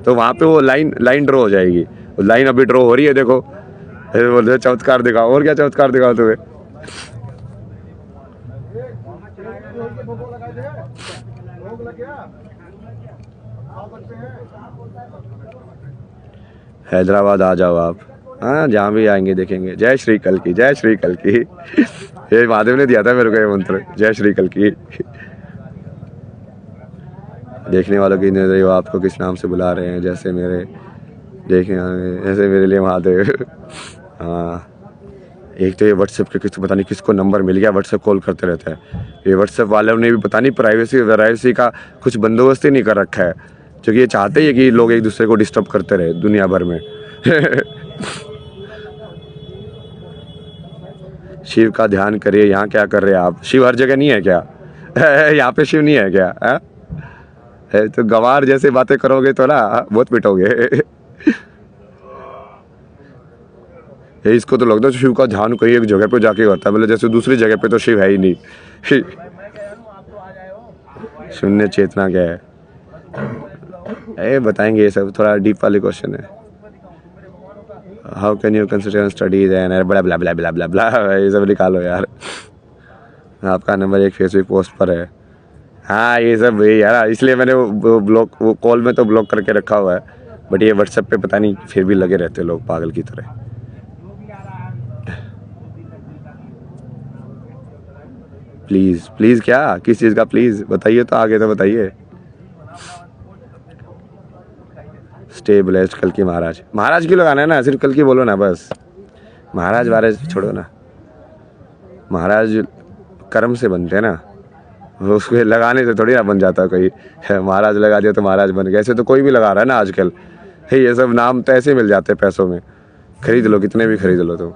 तो वहाँ पे वो लाइन ड्रॉ हो जाएगी। लाइन अभी ड्रॉ हो रही है, देखो बोलते चमत्कार दिखाओ, और क्या चमत्कार दिखाओ तुम्हें। हैदराबाद आ जाओ आप, हाँ जहाँ भी आएंगे देखेंगे। जय श्री कल की, जय श्री कल की। ये महादेव ने दिया था मेरे को ये मंत्र, जय श्री कल की। देखने वालों की नजर वो आपको किस नाम से बुला रहे हैं, जैसे मेरे देखने ऐसे मेरे लिए महादेव। हाँ, एक तो ये व्हाट्सएप के किस पता नहीं किसको नंबर मिल गया, व्हाट्सएप कॉल करते रहता है। ये व्हाट्सएप वालों ने भी पता नहीं प्राइवेसी का कुछ बंदोबस्त ही नहीं कर रखा है, क्योंकि ये चाहते ही है कि लोग एक दूसरे को डिस्टर्ब करते रहे दुनिया भर में। शिव का ध्यान करिए। यहाँ क्या कर रहे हैं आप? शिव हर जगह नहीं है क्या? यहाँ पे शिव नहीं है क्या? है तो गंवार जैसे बातें करोगे तो ना बहुत पिटोगे। इसको तो लगता है शिव का ध्यान कोई एक जगह पे जाके होता है, मतलब जैसे दूसरी जगह पे तो शिव है ही नहीं। शून्य चेतना क्या है? बताएंगे, ये सब थोड़ा डीप वाले क्वेश्चन है। How can you consider studies and बड़ा ब्ला ब्ला ब्ला ब्ला ब्ला, ये सब निकालो यार। आपका नंबर एक फेसबुक पोस्ट पर है। हाँ ये सब वही यार, इसलिए मैंने वो कॉल में तो ब्लॉक करके रखा हुआ है, बट ये व्हाट्सएप पे पता नहीं फिर भी लगे रहते लोग पागल की तरह। प्लीज प्लीज क्या, किस चीज़ का प्लीज बताइए तो, आगे तो बताइए। स्टे ब्लेस्ड कल की महाराज। महाराज क्यों लगाना है ना, सिर्फ कल की बोलो ना बस। महाराज छोड़ो ना, महाराज कर्म से बनते हैं ना, उसको लगाने से थोड़ी ना बन जाता कोई। महाराज लगा दिया तो महाराज बन गए, ऐसे तो कोई भी लगा रहा है ना आजकल। ये सब नाम तो ऐसे मिल जाते हैं पैसों में, खरीद लो कितने भी खरीद लो तुम।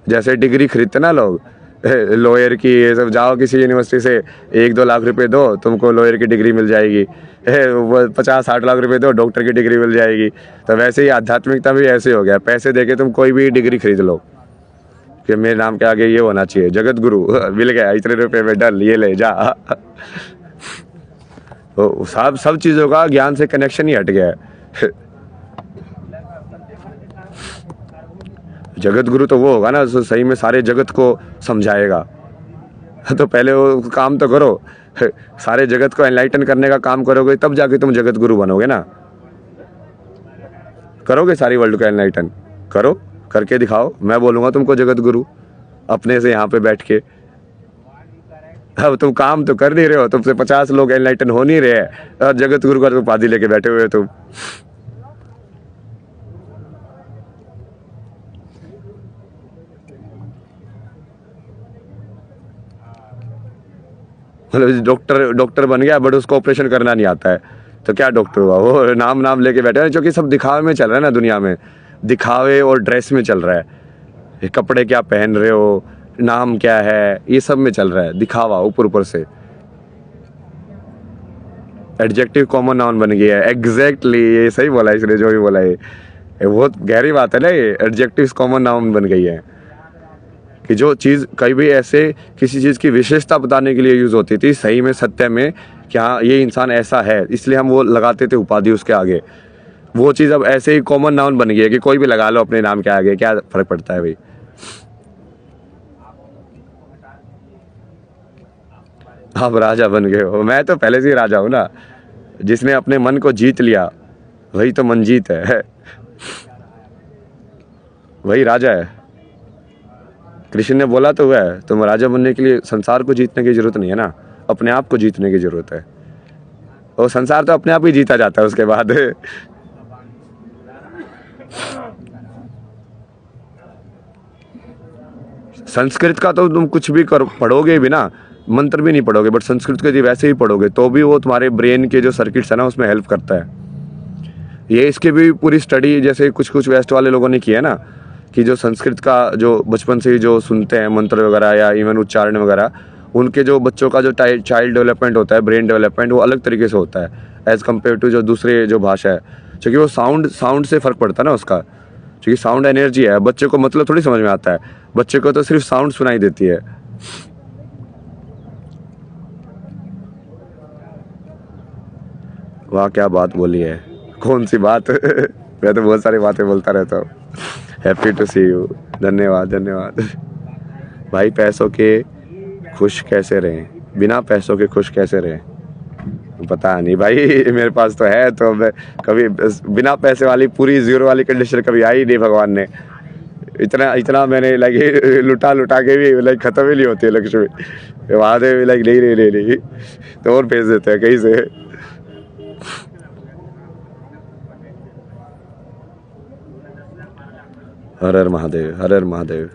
जैसे डिग्री खरीदते ना लोग लॉयर की, ये सब जाओ किसी यूनिवर्सिटी से 1-2 लाख रुपए दो, तुमको लॉयर की डिग्री मिल जाएगी। 50-60 लाख रुपए दो, डॉक्टर की डिग्री मिल जाएगी। तो वैसे ही आध्यात्मिकता भी ऐसे हो गया, पैसे देके तुम कोई भी डिग्री खरीद लो कि मेरे नाम के आगे ये होना चाहिए, जगत गुरु। मिल गया इतने रुपए में, डन, ये ले जा। तो सब चीज़ों का ज्ञान से कनेक्शन ही हट गया है। जगत गुरु तो वो होगा ना जो सही में सारे जगत को समझाएगा। तो पहले वो काम तो करो, सारे जगत को एनलाइटन करने का काम करोगे तब जाके तुम जगत गुरु बनोगे ना। करोगे सारी वर्ल्ड को एनलाइटन, करो, करके दिखाओ, मैं बोलूँगा तुमको जगत गुरु अपने से यहाँ पे बैठ के। अब तुम काम तो कर नहीं रहे हो, तुमसे 50 लोग एनलाइटन हो नहीं रहे हैं और जगत गुरु का उपाधि लेके बैठे हुए हो तुम। मतलब डॉक्टर बन गया बट उसको ऑपरेशन करना नहीं आता है, तो क्या डॉक्टर हुआ? वो नाम लेके बैठा है, क्योंकि सब दिखावे में चल रहा है ना दुनिया में, दिखावे और ड्रेस में चल रहा है। कपड़े क्या पहन रहे हो, नाम क्या है, ये सब में चल रहा है दिखावा ऊपर से। एडजेक्टिव कॉमन नाउन बन गया है। एग्जैक्टली, ये सही बोला इसने जो भी बोला है, बहुत गहरी बात है ना। ये एडजेक्टिव कॉमन नाउन बन गई है कि जो चीज़ कहीं भी ऐसे किसी चीज़ की विशेषता बताने के लिए यूज़ होती थी, सही में सत्य में कि हाँ ये इंसान ऐसा है, इसलिए हम वो लगाते थे उपाधि उसके आगे। वो चीज़ अब ऐसे ही कॉमन नाउन बन गई है कि कोई भी लगा लो अपने नाम के आगे, क्या फ़र्क पड़ता है भाई। आप राजा बन गए हो, मैं तो पहले से ही राजा हूँ ना। जिसने अपने मन को जीत लिया वही तो मनजीत है, वही राजा है। कृष्ण ने बोला तो हुआ है, तुम राजा बनने के लिए संसार को जीतने की जरूरत नहीं है ना, अपने आप को जीतने की जरूरत है। और संसार तो अपने आप ही जीता जाता है उसके बाद। संस्कृत का तो तुम कुछ भी पढ़ोगे भी ना, मंत्र भी नहीं पढ़ोगे, बट संस्कृत को यदि वैसे ही पढ़ोगे तो भी वो तुम्हारे ब्रेन के जो सर्किट्स है ना उसमें हेल्प करता है। ये इसके भी पूरी स्टडी जैसे कुछ वेस्ट वाले लोगों ने किया है ना, कि जो संस्कृत का जो बचपन से ही जो सुनते हैं मंत्र वगैरह या इवन उच्चारण वगैरह, उनके जो बच्चों का जो चाइल्ड डेवलपमेंट होता है, ब्रेन डेवलपमेंट, वो अलग तरीके से होता है एज़ कम्पेयर टू जो दूसरे जो भाषा है, क्योंकि वो साउंड से फ़र्क पड़ता है ना उसका, क्योंकि साउंड एनर्जी है। बच्चे को मतलब थोड़ी समझ में आता है, बच्चे को तो सिर्फ साउंड सुनाई देती है। वाह क्या बात बोली है, कौन सी बात मैं तो बहुत सारी बातें बोलता रहता हूँ। हैप्पी टू सी यू, धन्यवाद धन्यवाद। भाई पैसों के खुश कैसे रहें, बिना पैसों के खुश कैसे रहें? पता नहीं भाई, मेरे पास तो है, तो मैं कभी बिना पैसे वाली पूरी जीरो वाली कंडीशन कभी आई नहीं भगवान ने। इतना इतना मैंने लाइक लुटा के भी लाइक ख़त्म ही नहीं होती है लक्ष्मी, वादे भी लाइक नहीं तो और भेज देते हैं कहीं से। हर हर महादेव, हर हर महादेव।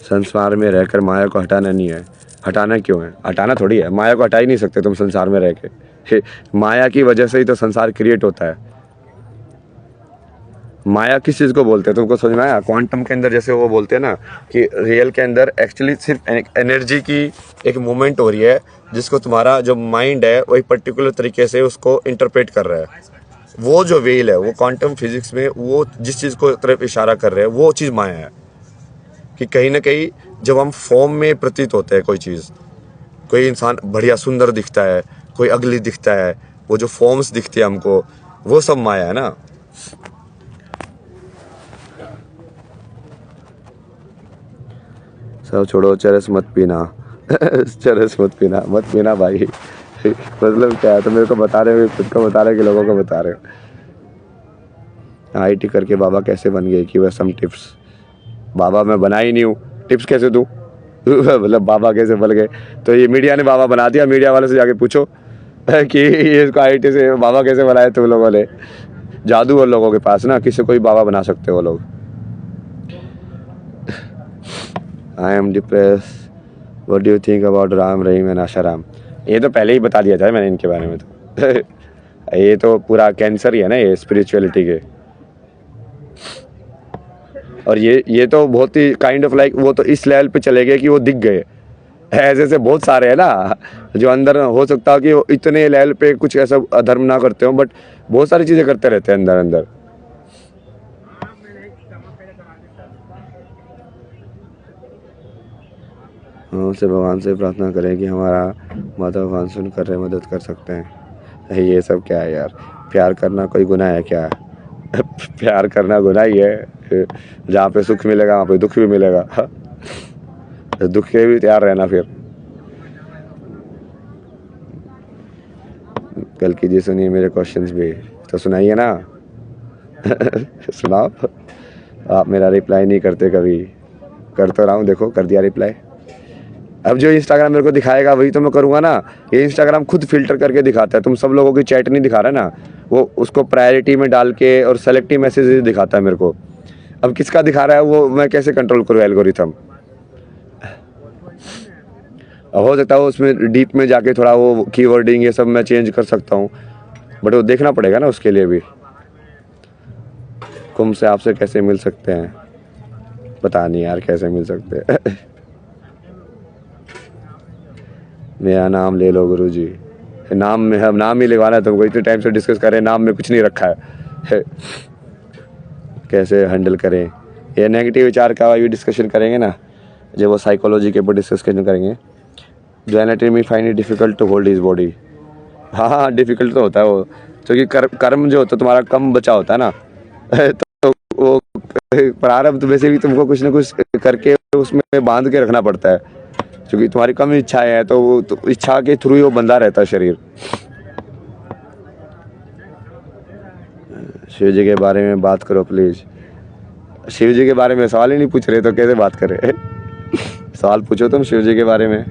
संसार में रहकर माया को हटाना नहीं है। हटाना क्यों है? हटाना थोड़ी है, माया को हटा ही नहीं सकते तुम संसार में रह के। माया की वजह से ही तो संसार क्रिएट होता है। माया किस चीज़ को बोलते हैं तुमको समझ में आया? क्वांटम के अंदर जैसे वो बोलते हैं ना कि रियल के अंदर एक्चुअली सिर्फ एनर्जी की एक मूवमेंट हो रही है, जिसको तुम्हारा जो माइंड है वो एक पर्टिकुलर तरीके से उसको इंटरप्रेट कर रहा है। वो जो वेल है, वो क्वांटम फिजिक्स में वो जिस चीज़ को तरफ इशारा कर रहे हैं वो चीज़ माया है। कि कहीं ना कहीं जब हम फॉर्म में प्रतीत होते हैं कोई चीज़, कोई इंसान बढ़िया सुंदर दिखता है, कोई अगली दिखता है, वो जो फॉर्म्स दिखती है हमको, वो सब माया है ना। सब छोड़ो, चरस मत पीना चरस मत पीना भाई। मतलब क्या है? तो मेरे को बता रहे हो, खुद को बता रहे हो कि लोगों को बता रहे हो? आईटी करके बाबा कैसे बन गए, कि वह सम टिप्स। बाबा मैं बना ही नहीं हूँ, टिप्स कैसे दूँ? मतलब बाबा कैसे बन गए? तो ये मीडिया ने बाबा बना दिया, मीडिया वाले से जाके पूछो कि ये इसको आईटी से बाबा कैसे बनाए तुम लोगों ने। जादू और लोगों के पास ना, किसी को भी बाबा बना सकते हो लोग। I am depress, what do you think about Ram Rahim and Asaram? ये तो पहले ही बता दिया था मैंने इनके बारे में तो ये तो पूरा कैंसर ही है ना ये स्पिरिचुअलिटी के। और ये तो बहुत ही काइंड ऑफ लाइक वो तो इस लेवल पे चले गए कि वो दिख गए। ऐसे ऐसे बहुत सारे हैं ना जो अंदर हो सकता है कि वो इतने लेवल पे कुछ ऐसा अधर्म ना करते हो, बट बहुत सारी चीज़ें करते रहते हैं अंदर अंदर। हम उससे भगवान से प्रार्थना करें कि हमारा माता भगवान सुनकर रहे, मदद कर सकते हैं। ये सब क्या है यार? प्यार करना कोई गुनाह है क्या? प्यार करना गुनाह ही है। जहाँ पे सुख मिलेगा वहाँ पे दुख भी मिलेगा। दुख के भी तैयार रहना फिर। कल की जी सुनिए मेरे क्वेश्चंस भी तो सुनाइए ना। सुनाओ। आप मेरा रिप्लाई नहीं करते कभी। कर तो रहा हूँ, देखो कर दिया रिप्लाई। अब जो इंस्टाग्राम मेरे को दिखाएगा वही तो मैं करूँगा ना। ये इंस्टाग्राम खुद फिल्टर करके दिखाता है, तुम सब लोगों की चैट नहीं दिखा रहा ना, वो उसको प्रायोरिटी में डाल के और सेलेक्टिव मैसेज दिखाता है मेरे को। अब किसका दिखा रहा है वो मैं कैसे कंट्रोल करूँ एल्गोरिथम? अब हो सकता है उसमें डीप में जाके थोड़ा वो कीवर्डिंग ये सब मैं चेंज कर सकता हूँ, बट वो देखना पड़ेगा ना उसके लिए भी। कुंभ से आपसे कैसे मिल सकते हैं? पता नहीं यार कैसे मिल सकते हैं। मेरा नाम ले लो गुरुजी। नाम में हम नाम ही लिखवाना है तुमको, इतने टाइम से डिस्कस कर रहे हैं, नाम में कुछ नहीं रखा है। कैसे हैंडल करें ये नेगेटिव विचार का भी डिस्कशन करेंगे ना, जब वो साइकोलॉजी के ऊपर डिस्कशन करेंगे। जो anatomy find it difficult to hold his body. हाँ डिफिकल्ट तो होता है वो, क्योंकि कर्म जो होता है तुम्हारा कम बचा होता है ना। तो वो प्रारब्ध वैसे भी तुमको कुछ ना कुछ करके उसमें बांध के रखना पड़ता है, क्योंकि तुम्हारी कम इच्छाएं हैं, तो वो तो इच्छा के थ्रू ही वो बंधा रहता है शरीर। शिव जी के बारे में बात करो प्लीज। शिव जी के बारे में सवाल ही नहीं पूछ रहे तो कैसे बात करें? सवाल पूछो तुम शिव जी के बारे में।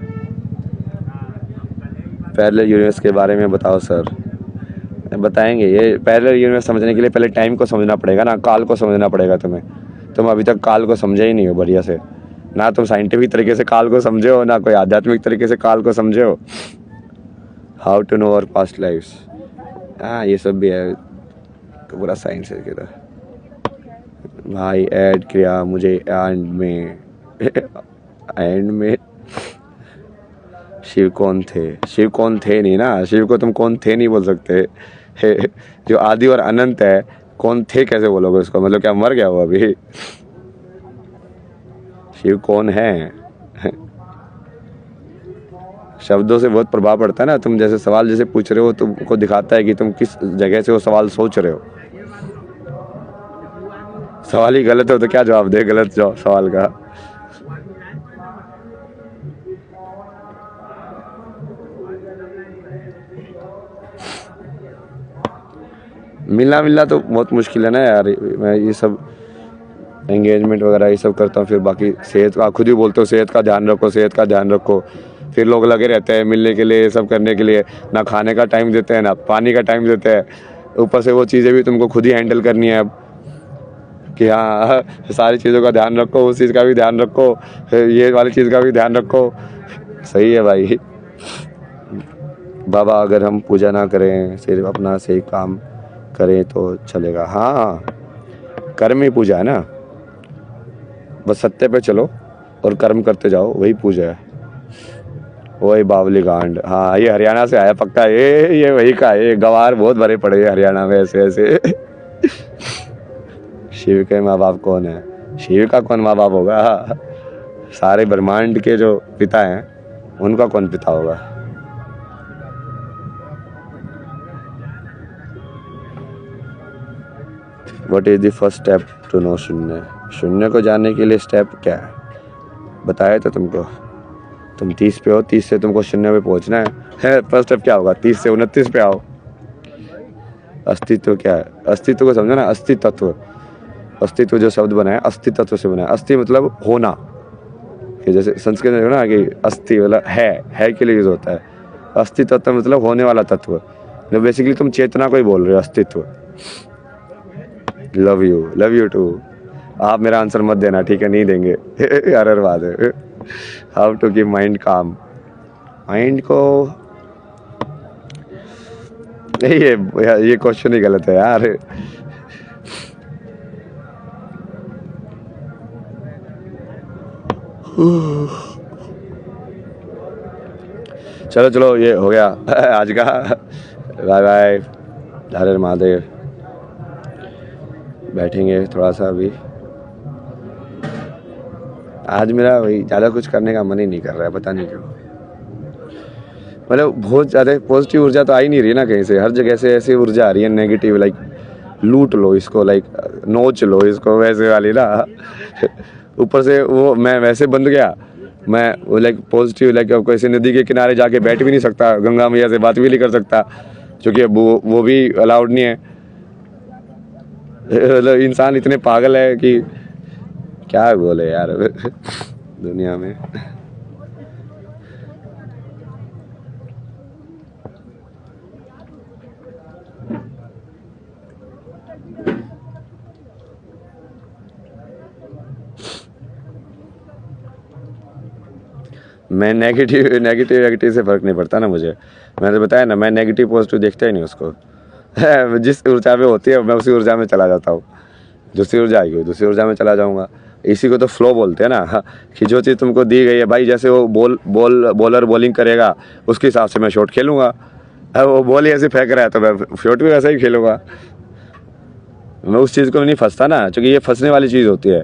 पैरेलल यूनिवर्स के बारे में बताओ सर। बताएंगे। ये पैरेलल यूनिवर्स समझने के लिए पहले टाइम को समझना पड़ेगा ना, काल को समझना पड़ेगा तुम्हें। तुम अभी तक काल को समझे ही नहीं हो बढ़िया से ना, तुम साइंटिफिक तरीके से काल को समझे हो ना कोई आध्यात्मिक तरीके से काल को समझे हो। How to know our past lifes, हाँ ये सब भी है, पूरा साइंस है किधर। भाई ऐड किया मुझे एंड में एंड में। शिव कौन थे? शिव कौन थे नहीं ना, शिव को तुम कौन थे नहीं बोल सकते। जो आदि और अनंत है, कौन थे कैसे बोलोगे उसको? मतलब क्या मर गया वो अभी? शिव कौन है? शब्दों से बहुत प्रभाव पड़ता है ना। तुम जैसे सवाल जैसे पूछ रहे हो तुमको दिखाता है कि तुम किस जगह से वो सवाल सोच रहे हो। सवाल ही गलत हो तो क्या जवाब दे गलत जवाब सवाल का? मिलना तो बहुत मुश्किल है ना यार। मैं ये सब एंगेजमेंट वगैरह ये सब करता हूँ, फिर बाकी सेहत का खुद ही बोलते हो सेहत का ध्यान रखो, सेहत का ध्यान रखो। फिर लोग लगे रहते हैं मिलने के लिए, ये सब करने के लिए, ना खाने का टाइम देते हैं ना पानी का टाइम देते हैं। ऊपर से वो चीज़ें भी तुमको खुद ही हैंडल करनी है अब कि हाँ सारी चीज़ों का ध्यान रखो, उस चीज़ का भी ध्यान रखो, ये वाली चीज़ का भी ध्यान रखो। सही है भाई। बाबा अगर हम पूजा ना करें, सिर्फ अपना सही काम करें तो चलेगा? हाँ, कर्म ही पूजा है ना। बस सत्य पे चलो और कर्म करते जाओ, वही पूजा है। वही बावली कांड। हाँ ये हरियाणा से आया पक्का, ये वही का है। ये गवार बहुत भरे पड़े हैं हरियाणा में ऐसे ऐसे। शिव के माँ बाप कौन है? शिव का कौन माँ बाप होगा? सारे ब्रह्मांड के जो पिता हैं उनका कौन पिता होगा? What is the first step to know शून्य? शून्य को जानने के लिए स्टेप क्या है बताया तो तुमको। तुम 30 पे हो, 30 से तुमको शून्य पे पहुंचना है। फर्स्ट स्टेप क्या होगा? 30 से 29 पे आओ। अस्तित्व क्या है? अस्तित्व को समझो ना, अस्तित्व। अस्तित्व जो शब्द बना है अस्तित्व से बना है। अस्थि मतलब होना, कि जैसे संस्कृत में ना कि अस्थि मतलब है के लिए यूज होता है। अस्तित्व मतलब होने वाला तत्व। तो बेसिकली तुम चेतना को ही बोल रहे हो, अस्तित्व। Love you too. आप मेरा आंसर मत देना ठीक है, नहीं देंगे। यार बात है। हाउ टू कीप माइंड काम? माइंड को ये क्वेश्चन ही गलत है यार। चलो ये हो गया आज का। बाय बाय, हर हर महादेव। बैठेंगे थोड़ा सा अभी। आज मेरा वही ज़्यादा कुछ करने का मन ही नहीं कर रहा है, पता नहीं क्यों। मतलब बहुत ज़्यादा पॉजिटिव ऊर्जा तो आ ही नहीं रही ना कहीं से। हर जगह से ऐसी ऊर्जा आ रही है नेगेटिव, लाइक लूट लो इसको, लाइक नोच लो इसको, वैसे वाली ना। ऊपर से वो मैं वैसे बंद गया, मैं वो लाइक पॉजिटिव, लाइक किसी नदी के किनारे जाके बैठ भी नहीं सकता, गंगा मैया से बात भी नहीं कर सकता क्योंकि वो भी अलाउड नहीं है। मतलब इंसान इतने पागल है कि क्या बोले यार दुनिया में। मैं नेगेटिव से फ़र्क नहीं पड़ता ना मुझे। मैंने बताया ना, मैं नेगेटिव पॉजिटिव देखता ही नहीं उसको। जिस ऊर्जा में होती है मैं उसी ऊर्जा में चला जाता हूँ। दूसरी ऊर्जा आएगी दूसरी ऊर्जा में चला जाऊँगा। इसी को तो फ्लो बोलते हैं ना, कि जो चीज़ तुमको दी गई है भाई, जैसे वो बॉलर बॉलिंग करेगा उसके हिसाब से मैं शॉट खेलूँगा। अब वो बॉल ही ऐसे फेंक रहा है तो मैं शॉट भी वैसा ही खेलूँगा। मैं उस चीज़ को नहीं फंसता ना, क्योंकि ये फंसने वाली चीज़ होती है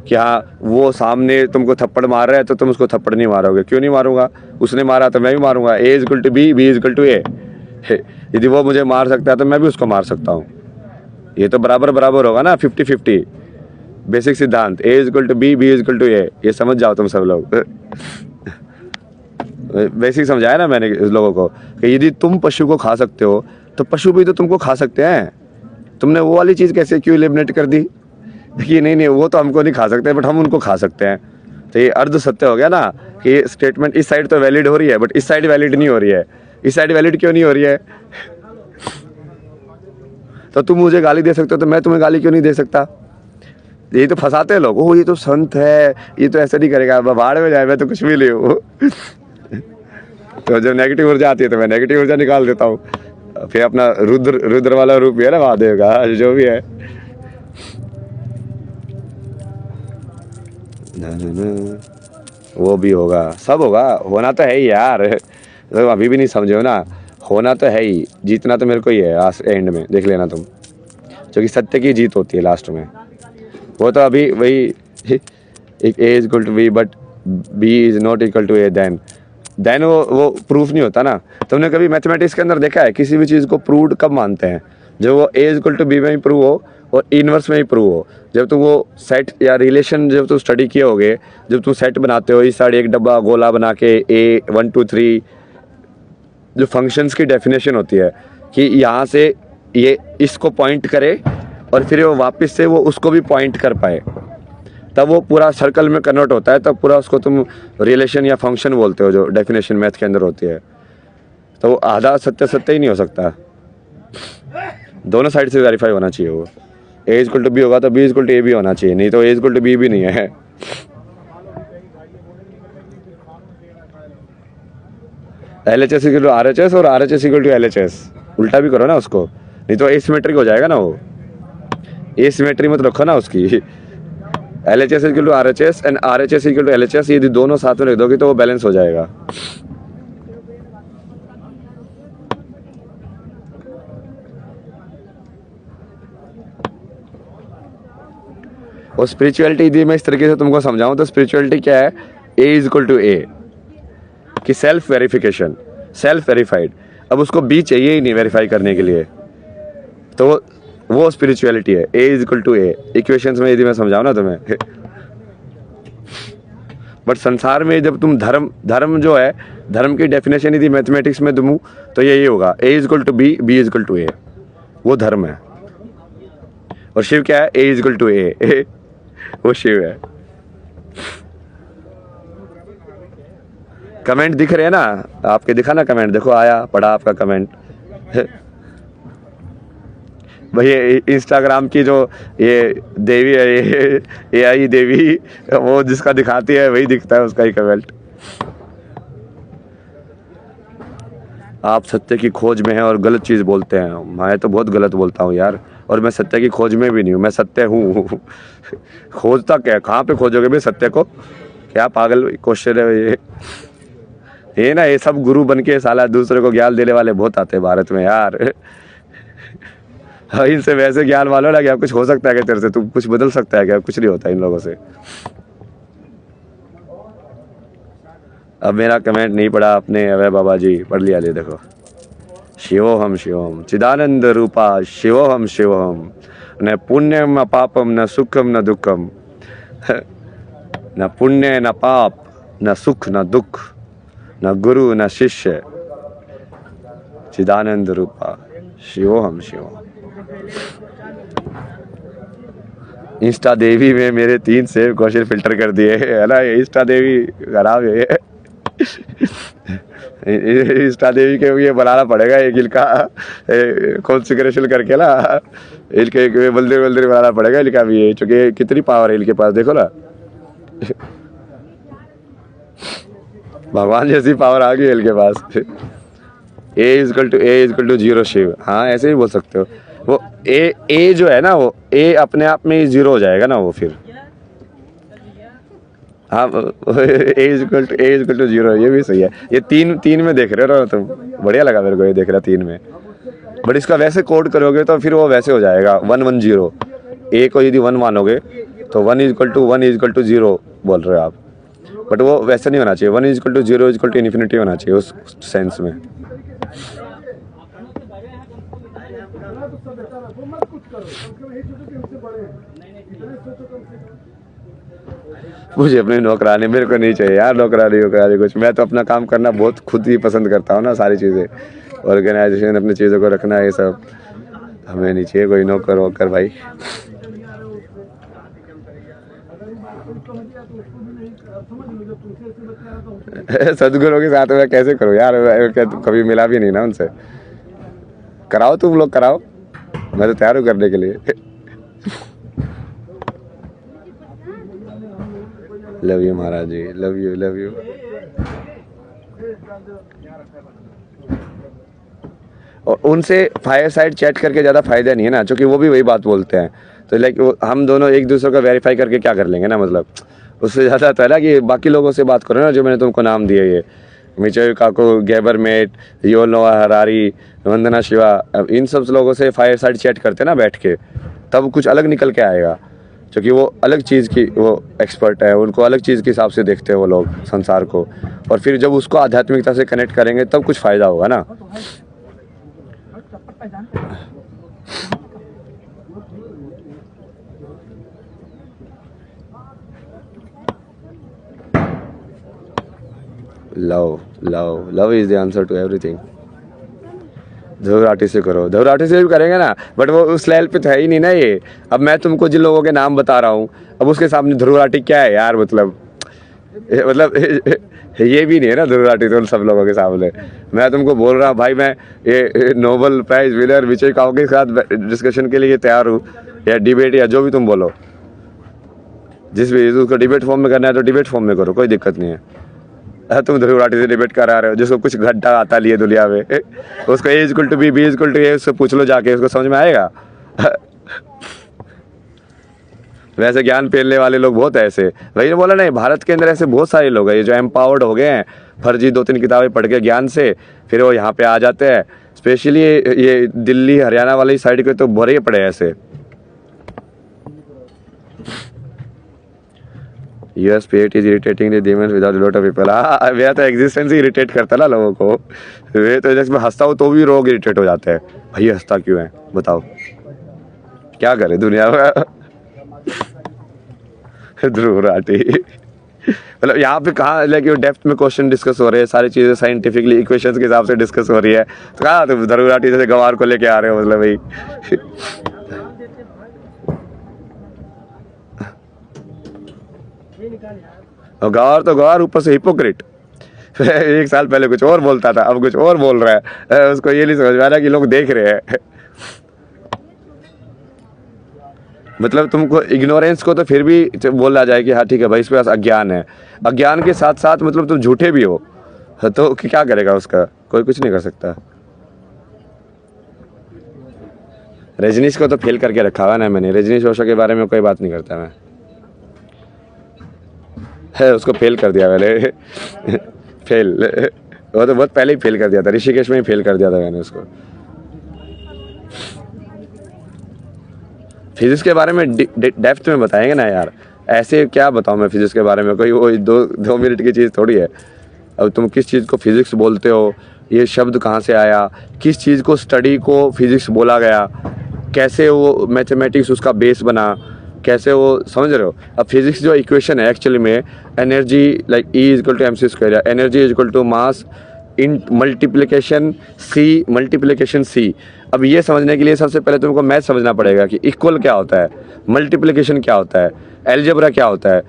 कि हाँ वो सामने तुमको थप्पड़ मार रहा है तो तुम उसको थप्पड़ नहीं मारोगे। क्यों नहीं मारूंगा? उसने मारा तो मैं भी मारूंगा। A = B, B = A। यदि वो मुझे मार सकता है तो मैं भी उसको मार सकता हूँ। ये तो बराबर होगा ना, 50-50 बेसिक सिद्धांत। A = B, B = A। ये समझ जाओ तुम सब लोग। बेसिक समझाया ना मैंने इस लोगों को कि यदि तुम पशु को खा सकते हो तो पशु भी तो तुमको खा सकते हैं। तुमने वो वाली चीज़ कैसे क्यों एलिमिनेट कर दी कि नहीं वो तो हमको नहीं खा सकते बट हम उनको खा सकते हैं? तो ये अर्ध सत्य हो गया ना कि ये स्टेटमेंट इस साइड तो वैलिड हो रही है बट इस साइड वैलिड नहीं हो रही है। इस साइड वैलिड क्यों नहीं हो रही है? तो तुम मुझे गाली दे सकते हो तो मैं तुम्हें गाली क्यों नहीं दे सकता? यही तो फंसाते हैं लोग। ओ ये तो संत है, ये तो ऐसा नहीं करेगा, बाहर में जाए, मैं तो कुछ भी नहीं हूँ। तो जब नेगेटिव ऊर्जा आती है तो मैं नेगेटिव ऊर्जा निकाल देता हूँ। फिर अपना रुद्र वाला रूप भी है ना महादेव का, जो भी है। ना, ना, ना, वो भी होगा, सब होगा, होना तो है ही यार। तो अभी भी नहीं समझे हो ना, होना तो है ही, जीतना तो मेरे को ही है एंड में, देख लेना तुम, क्योंकि सत्य की जीत होती है लास्ट में। वो तो अभी वही एक A is equal to B but B is not equal to A, then वो प्रूफ नहीं होता ना। तुमने कभी मैथमेटिक्स के अंदर देखा है किसी भी चीज़ को प्रूव कब मानते हैं? जब वो ए इज इक्वल टू बी में ही प्रूव हो और इनवर्स में ही प्रूव हो। जब तुम वो सेट या रिलेशन जब तुम स्टडी किए होगे, जब तुम सेट बनाते हो, इस साइड एक डब्बा गोला बना के ए 1 2 3, जो फंक्शंस की डेफिनेशन होती है कि यहाँ से ये इसको पॉइंट करे और फिर वो वापस से वो उसको भी पॉइंट कर पाए, तब वो पूरा सर्कल में कन्वर्ट होता है, तब पूरा उसको तुम रिलेशन या फंक्शन बोलते हो, जो डेफिनेशन मैथ के अंदर होती है। तो वो आधा सत्य सत्य ही नहीं हो सकता, दोनों साइड से वेरीफाई होना चाहिए। वो ए इक्वल टू बी होगा तो बी इक्वल टू ए भी होना चाहिए, नहीं तो ए इक्वल टू बी भी नहीं है। L H S equal to R H S और R H S equal to L H S, उल्टा भी करो ना उसको, नहीं तो एसिमेट्रिक हो जाएगा ना। वो एसिमेट्री मत रखो ना उसकी। L H S equal to R H S and R H S equal to L H S, यदि दोनों साथ में रख दोगे तो वो बैलेंस हो जाएगा। और स्पिरिचुअलिटी यदि मैं इस तरीके से तुमको समझाऊं तो स्पिरिचुअलिटी क्या है? ए इज इक्वल टू ए, कि सेल्फ वेरिफिकेशन, सेल्फ वेरीफाइड। अब उसको बी चाहिए ही नहीं वेरीफाई करने के लिए, तो वो स्पिरिचुअलिटी है। A is equal to A equations में यदि मैं समझाऊं ना तुम्हें। बट संसार में जब तुम धर्म जो है, धर्म की डेफिनेशन यदि मैथमेटिक्स में दूँ तो यही होगा, A is equal to B, B is equal to A, वो धर्म है। और शिव क्या है? A is equal to A, वो शिव है। कमेंट दिख रहे हैं ना आपके? दिखा ना कमेंट, देखो आया, पढ़ा आपका कमेंट। भाई इंस्टाग्राम की जो ये देवी है, ये AI देवी, वो जिसका दिखाती है वही दिखता है उसका ही कमेंट। आप सत्य की खोज में हैं और गलत चीज़ बोलते हैं। मैं तो बहुत गलत बोलता हूँ यार, और मैं सत्य की खोज में भी नहीं हूँ, मैं सत्य हूँ। खोजता क्या, कहाँ पे खोजोगे भाई सत्य को? क्या पागल क्वेश्चन है ये ना। ये सब गुरु बन के साला दूसरे को ज्ञान देने वाले बहुत आते हैं भारत में यार। इनसे वैसे ज्ञान वालों ना, क्या कुछ हो सकता है क्या तेरे से? तू कुछ बदल सकता है क्या? कुछ नहीं होता इन लोगों से। अब मेरा कमेंट नहीं पढ़ा आपने? अबे बाबा जी पढ़ लिया, ले देखो। शिवोहम शिवोहम चिदानंद रूपा शिवोहम शिवोहम, न पुण्यम न पापम न सुखम न दुखम, न पुण्य न पाप न सुख न दुख, न गुरु न शिष्य, चिदानंद रूपा शिवोहम शिवोहम। इंस्टा देवी में मेरे 3 सेव क्वेश्चन फिल्टर कर दिए है ना। इंस्टा देवी खराब है। इंस्टा देवी के ये बनाना पड़ेगा, एक इनका कॉन्फ़िगरेशन करके ना, इनके एक बल्दे बनाना पड़ेगा इनका भी, ये चूंकि कितनी पावर है इनके पास, देखो ना। भगवान जैसी पावर आ गई है इनके पास। ए इजकल टू 0 शिव, हाँ ऐसे ही बोल सकते हो। वो ए जो है ना, वो ए अपने आप में ही 0 हो जाएगा ना वो फिर। हाँ, ए इजकल टू 0, ये भी सही है। ये तीन में देख रहे हो तुम, बढ़िया लगा मेरे को ये देख रहा 3 में। बट इसका वैसे कोड करोगे तो फिर वो वैसे हो जाएगा 1 1 0। ए को यदि 1 मानोगे तो 1 इजकल टू 0 बोल रहे हो आप। बट वो वैसे नहीं होना चाहिए, 1 equal to 0 equal to infinity होना चाहिए उस सेंस में। मुझे अपनी नौकरानी, मेरे को नहीं चाहिए यार नौकरानी कुछ। मैं तो अपना काम करना बहुत खुद ही पसंद करता हूँ ना, सारी चीज़ें, ऑर्गेनाइजेशन, अपनी चीज़ों को रखना, ये सब हमें नहीं चाहिए कोई नौकर वोकर भाई। सदगुरु के साथ मैं कैसे करूँ यार? कभी मिला भी नहीं ना उनसे। कराओ तुम लोग कराओ, मैं तो तैयार हूँ करने के लिए। Love you Maharaj ji, love you. और उनसे फायर साइड चैट करके ज़्यादा फायदा नहीं है ना, क्योंकि वो भी वही बात बोलते हैं। तो लाइक हम दोनों एक दूसरे को वेरीफाई करके क्या कर लेंगे ना, मतलब उससे ज़्यादा आता है ना कि बाकी लोगों से बात करो ना, जो मैंने तुमको नाम दिए, ये मिचेल काको, गैबरमेट, युवल नोआ हरारी, वंदना शिवा, अब इन सब लोगों से फायर साइड चैट करते ना बैठ के, तब कुछ अलग निकल के आएगा, क्योंकि वो अलग चीज़ की वो एक्सपर्ट है, उनको अलग चीज़ के हिसाब से देखते हैं वो लोग संसार को, और फिर जब उसको आध्यात्मिकता से कनेक्ट करेंगे तब कुछ फ़ायदा होगा ना। Love love love is the answer to everything. Dhruv Rathee से करो, ध्रुव राठी से भी करेंगे ना, बट वो उस लेवल पे तो है ही नहीं ना ये। अब मैं तुमको जिन लोगों के नाम बता रहा हूँ, अब उसके सामने ध्रुव राठी क्या है यार, मतलब ये भी नहीं है ना ध्रुव राठी तो उन सब लोगों के सामने। मैं तुमको बोल रहा हूँ भाई, मैं ये नोबेल प्राइज विनर विजय काओ के साथ डिस्कशन के लिए तैयार हूँ, या डिबेट या जो भी तुम बोलो, जिस भी उसको डिबेट फॉर्म में करना है तो डिबेट फॉर्म में करो, कोई दिक्कत नहीं है। तुम ध्रुव राठी से डिबेट करा रहे हो जिसको कुछ घंटा आता लिए दुनिया में, उसको A equal to B equal to A, उससे पूछ लो जाके, उसको समझ में आएगा। वैसे ज्ञान फैलने वाले लोग बहुत है ऐसे, वही ने बोला नहीं, भारत के अंदर ऐसे बहुत सारे लोग हैं ये जो एम्पावर्ड हो गए हैं, फर्जी 2-3 किताबें पढ़ के ज्ञान से फिर वो यहाँ पे आ जाते हैं। स्पेशली ये दिल्ली हरियाणा वाली साइड के तो भरे पड़े हैं ऐसे। US pet is irritating the demons without lot of people. हाँ, वे तो एग्जिस्टेंस ही इरिटेट करता ना लोगों को। वे तो जैसे मैं हंसता हूँ तो भी लोग इरिटेट हो जाते हैं, भाई हंसता क्यों है बताओ, क्या करे दुनिया में। ध्रुव राठी मतलब यहाँ पे कहाँ लेके डेप्थ में क्वेश्चन डिस्कस हो रहे हैं, सारी चीजें साइंटिफिकली इक्वेशंस के हिसाब से डिस्कस हो रही है, तो कहाँ तुम ध्रुव राठी जैसे गवार को लेके आ रहे हो, मतलब भाई। और गवार तो गवार, ऊपर से हिपोक्रेट। 1 साल पहले कुछ और बोलता था, अब कुछ और बोल रहा है, उसको ये नहीं समझ में आ रहा कि लोग देख रहे हैं। मतलब तुमको इग्नोरेंस को तो फिर भी बोला जाए कि हाँ ठीक है भाई, इसके पास अज्ञान है, अज्ञान के साथ साथ मतलब तुम झूठे भी हो, तो क्या करेगा उसका, कोई कुछ नहीं कर सकता। रजनीश को तो फेल करके रखा हुआ ना मैंने, रजनीश ओशो के बारे में कोई बात नहीं करता मैं, है उसको फेल कर दिया पहले। फेल, वो तो बहुत पहले ही फेल कर दिया था, ऋषिकेश में ही फेल कर दिया था मैंने उसको। फिजिक्स के बारे में डेप्थ में बताएंगे ना यार, ऐसे क्या बताऊं मैं फिजिक्स के बारे में, कोई वो 2 मिनट की चीज़ थोड़ी है। अब तुम किस चीज़ को फिजिक्स बोलते हो, ये शब्द कहाँ से आया, किस चीज़ को स्टडी को फिजिक्स बोला गया, कैसे वो मैथमेटिक्स उसका बेस बना, कैसे वो समझ रहे हो। अब फिजिक्स जो इक्वेशन है एक्चुअली में, energy like E equal to mc², energy equal to mass in multiplication C. अब ये समझने के लिए सबसे पहले तुमको मैथ समझना पड़ेगा कि इक्वल क्या होता है, मल्टीप्लिकेशन क्या होता है, अलजेब्रा क्या होता है।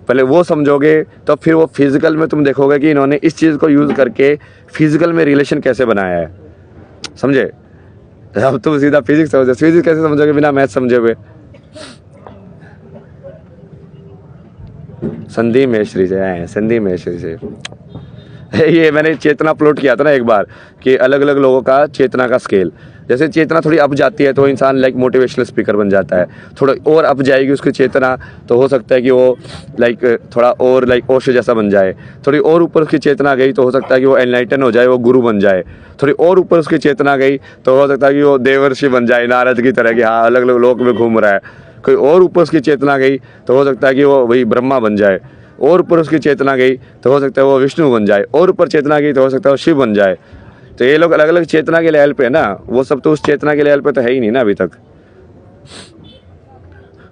पहले वो समझोगे तो फिर वो फिजिकल में तुम देखोगे कि इन्होंने इस चीज़ को यूज़ करके फिजिकल में रिलेशन कैसे बनाया है, समझे। अब तुम सीधा फिजिक्स समझो, फिजिक्स कैसे समझोगे बिना मैथ समझे हुए। संदीप महेश्वरी से, संदीप महेश्वरी से ये मैंने चेतना प्लॉट किया था ना एक बार, कि अलग अलग लोगों का चेतना का स्केल, जैसे चेतना थोड़ी अप जाती है तो इंसान लाइक मोटिवेशनल स्पीकर बन जाता है, थोड़ा और अप जाएगी उसकी चेतना तो हो सकता है कि वो लाइक थोड़ा और लाइक ओशो जैसा बन जाए, थोड़ी और ऊपर उसकी चेतना गई तो हो सकता है कि वो एनलाइटन हो जाए, वो गुरु बन जाए, थोड़ी और ऊपर उसकी चेतना गई तो हो सकता है कि वो देवर्षि बन जाए, नारद की तरह कि हाँ अलग अलग लोक में घूम रहा है। कोई और ऊपर उसकी चेतना गई तो हो सकता है कि वो वही ब्रह्मा बन जाए, और ऊपर उसकी चेतना गई तो हो सकता है वो विष्णु बन जाए, और ऊपर चेतना गई तो हो सकता है वो शिव बन जाए। तो ये लोग अलग अलग चेतना के लेवल पे है ना, वो सब तो उस चेतना के लेवल पे तो है ही नहीं ना अभी तक।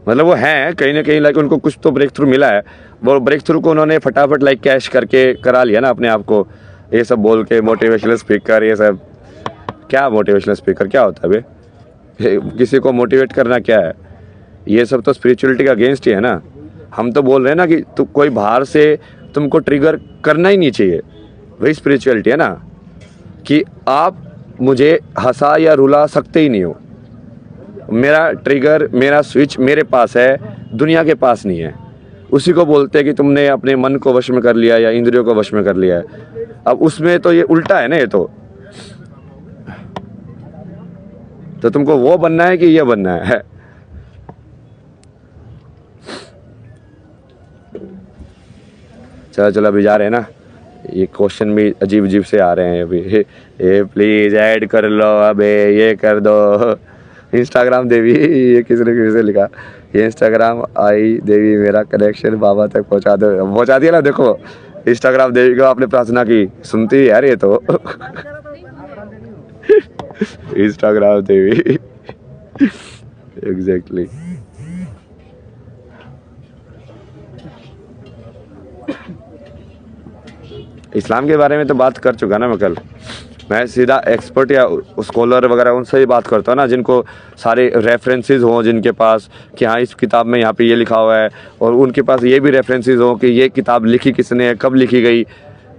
मतलब वो हैं कहीं ना कहीं, लाइक उनको कुछ तो ब्रेक थ्रू मिला है, वो ब्रेक थ्रू को उन्होंने फटाफट लाइक कैश करके करा लिया ना अपने आप को, ये सब बोल के मोटिवेशनल स्पीकर, ये सब क्या मोटिवेशनल स्पीकर क्या होता है बे, किसी को मोटिवेट करना क्या है, ये सब तो स्पिरिचुअलिटी का अगेंस्ट ही है ना। हम तो बोल रहे हैं ना कि तू कोई बाहर से तुमको ट्रिगर करना ही नहीं चाहिए, वही स्पिरिचुअलिटी है ना, कि आप मुझे हंसा या रुला सकते ही नहीं हो, मेरा ट्रिगर मेरा स्विच मेरे पास है, दुनिया के पास नहीं है। उसी को बोलते हैं कि तुमने अपने मन को वश में कर लिया या इंद्रियों को वश में कर लिया है। अब उसमें तो ये उल्टा है ना, ये तो तुमको वो बनना है कि ये बनना है। चलो चलो अभी जा रहे हैं ना, ये क्वेश्चन भी अजीब अजीब से आ रहे हैं अभी। ये प्लीज़ ऐड कर लो, अबे ये कर दो। इंस्टाग्राम देवी, ये किसने किसे लिखा, ये इंस्टाग्राम आई देवी मेरा कनेक्शन बाबा तक पहुंचा दो। पहुंचा दिया ना, देखो इंस्टाग्राम देवी को आपने प्रार्थना की, सुनती है यार ये तो। इंस्टाग्राम देवी एग्जैक्टली। इस्लाम के बारे में तो बात कर चुका ना मैं कल। मैं सीधा एक्सपर्ट या स्कॉलर वगैरह उनसे ही बात करता हूँ ना, जिनको सारे रेफरेंसेस हों, जिनके पास कि हाँ इस किताब में यहाँ पे ये लिखा हुआ है, और उनके पास ये भी रेफरेंसेस हों कि ये किताब लिखी किसने है, कब लिखी गई,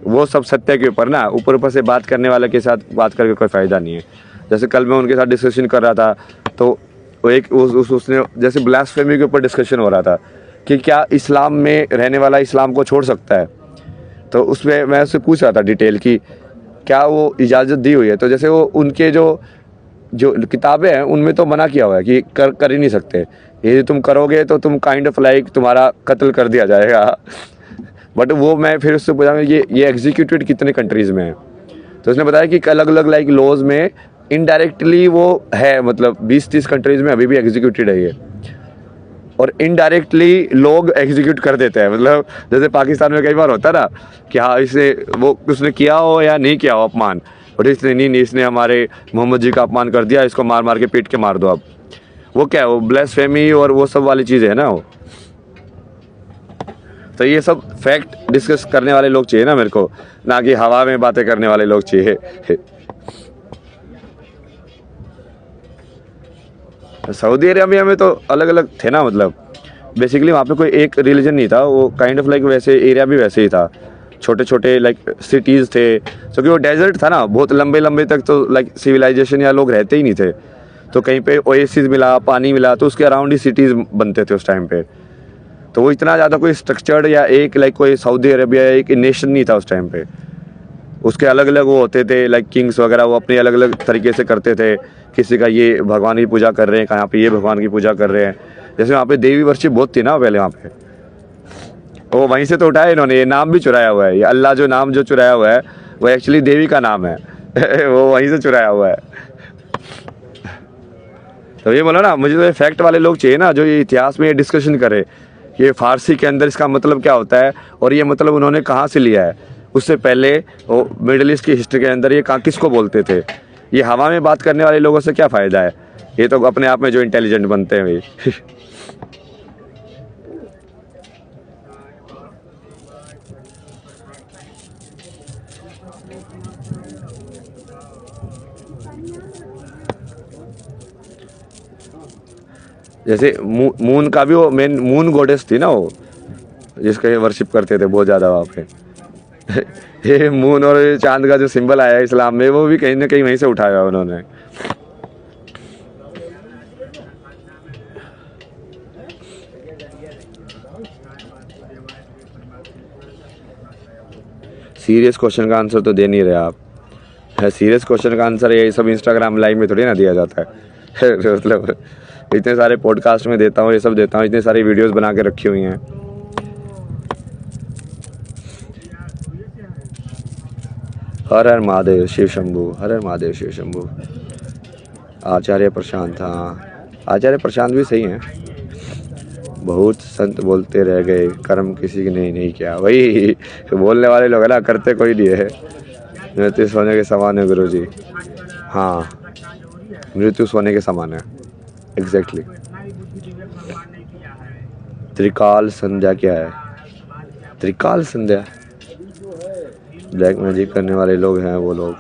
वो सब सत्य के ऊपर ना। ऊपर ऊपर से बात करने वाले के साथ बात करके कोई फ़ायदा नहीं है। जैसे कल मैं उनके साथ डिस्कशन कर रहा था, तो वो एक उसने जैसे ब्लास्फेमी के ऊपर डिस्कशन हो रहा था कि क्या इस्लाम में रहने वाला इस्लाम को छोड़ सकता है। तो उसमें मैं उससे पूछ रहा था डिटेल कि क्या वो इजाज़त दी हुई है। तो जैसे वो उनके जो किताबें हैं उनमें तो मना किया हुआ है कि कर ही नहीं सकते, ये तुम करोगे तो तुम काइंड ऑफ लाइक तुम्हारा कत्ल कर दिया जाएगा। बट वो मैं फिर उससे पूछा ये एग्जीक्यूटेड कितने कंट्रीज़ में है। तो उसने बताया कि अलग अलग लाइक लॉज में इनडायरेक्टली वो है, मतलब 20-30 कंट्रीज़ में अभी भी एग्जीक्यूटेड है ये, और इनडायरेक्टली लोग एग्जीक्यूट कर देते हैं। मतलब जैसे पाकिस्तान में कई बार होता है ना कि हाँ इसे वो उसने किया हो या नहीं किया हो अपमान, और इसने नहीं इसने हमारे मोहम्मद जी का अपमान कर दिया, इसको मार मार के पीट के मार दो। अब वो क्या है, वो ब्लास्फेमी और वो सब वाली चीज़ें है ना वो। तो ये सब फैक्ट डिस्कस करने वाले लोग चाहिए ना मेरे को, ना कि हवा में बातें करने वाले लोग चाहिए। सऊदी अरेबिया में तो अलग अलग थे ना, मतलब बेसिकली वहाँ पे कोई एक रिलीजन नहीं था, वो काइंड ऑफ लाइक वैसे एरिया भी वैसे ही था, छोटे छोटे लाइक सिटीज़ थे, क्योंकि वो डेजर्ट था ना, बहुत लंबे लंबे तक तो लाइक सिविलाइजेशन या लोग रहते ही नहीं थे। तो कहीं पे ओएसिस मिला, पानी मिला, तो उसके अराउंड ही सिटीज़ बनते थे उस टाइम पे। तो वो इतना ज़्यादा कोई स्ट्रक्चर्ड या एक लाइक कोई सऊदी अरेबिया एक नेशन नहीं था उस टाइम पे। उसके अलग अलग वो होते थे लाइक किंग्स वगैरह, वो अपने अलग अलग तरीके से करते थे। किसी का ये भगवान की पूजा कर रहे हैं, कहाँ पे ये भगवान की पूजा कर रहे हैं। जैसे वहाँ पे देवी वर्शिप बहुत थी ना पहले वहाँ पे, वो वहीं से तो उठाया इन्होंने, ये नाम भी चुराया हुआ है। ये अल्लाह जो नाम जो चुराया हुआ है वो एक्चुअली देवी का नाम है। वो वहीं से चुराया हुआ है। तो ये बोला ना, मुझे तो फैक्ट वाले लोग चाहिए ना, जो ये इतिहास में ये डिस्कशन करे, ये फारसी के अंदर इसका मतलब क्या होता है, और ये मतलब उन्होंने कहाँ से लिया है। उससे पहले वो मिडिल ईस्ट की हिस्ट्री के अंदर ये कहाँ किसको बोलते थे। ये हवा में बात करने वाले लोगों से क्या फ़ायदा है, ये तो अपने आप में जो इंटेलिजेंट बनते हैं भाई। जैसे मून का भी वो मेन मून गॉडेस थी ना वो, जिसका ये वर्शिप करते थे बहुत ज़्यादा वहाँ पे। ये मून और चांद का जो सिंबल आया है इस्लाम में, वो भी कहीं ना कहीं वहीं से उठाया उन्होंने। सीरियस क्वेश्चन का आंसर तो दे नहीं रहे आप। सीरियस क्वेश्चन का आंसर ये सब इंस्टाग्राम लाइव में थोड़ी ना दिया जाता है। मतलब इतने सारे पॉडकास्ट में देता हूँ, ये सब देता हूँ, इतने सारी वीडियोस बना के रखी हुई हैं। हर हर महादेव शिव शंभू, हर हर महादेव शिव शंभू। आचार्य प्रशांत, हाँ आचार्य प्रशांत भी सही हैं। बहुत संत बोलते रह गए, कर्म किसी ने नहीं किया। वही बोलने वाले लोग है ना, करते कोई नहीं है। मृत्यु सोने के समान है गुरु जी। हाँ मृत्यु सोने के समान है, एग्जैक्टली। त्रिकाल संध्या क्या है? त्रिकाल संध्या ब्लैक मैजिक करने वाले लोग हैं वो लोग।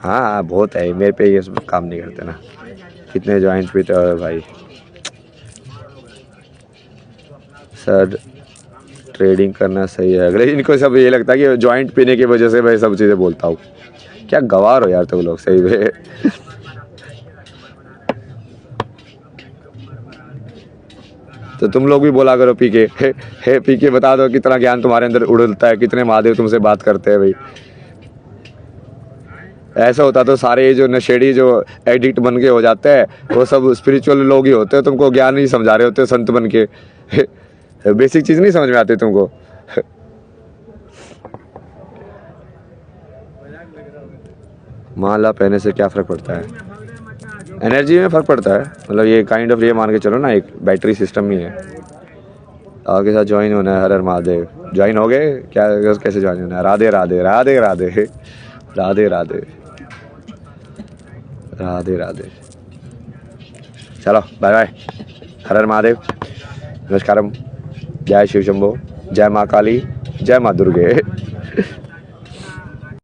हाँ बहुत है, मेरे पे ये सब काम नहीं करते ना। कितने जॉइंट पीते हो भाई। सर ट्रेडिंग करना सही है, अगर इनको सब ये लगता है कि जॉइंट पीने की वजह से मैं सब चीज़ें बोलता हूँ। क्या गवार हो यार तुम लोग सही में। तो तुम लोग भी बोला करो पी के, पी के बता दो कितना ज्ञान तुम्हारे अंदर उड़ता है, कितने महादेव तुमसे बात करते हैं भाई। ऐसा होता तो सारे जो नशेड़ी जो एडिक्ट बन के हो जाते हैं वो सब स्पिरिचुअल लोग ही होते हैं। तुमको ज्ञान नहीं समझा रहे होते संत बन के। बेसिक चीज़ नहीं समझ में आती तुमको। माला पहनने से क्या फ़र्क पड़ता है? एनर्जी में फ़र्क पड़ता है, मतलब ये काइंड ऑफ ये मान के चलो ना, एक बैटरी सिस्टम ही है। आपके साथ ज्वाइन होना है, हर हर महादेव। ज्वाइन हो गए क्या? कैसे ज्वाइन होना है? राधे राधे राधे राधे राधे राधे राधे राधे। चलो बाय बाय, हर हर महादेव, नमस्कारम, जय शिव शंभो, जय माँ काली, जय माँ दुर्गे।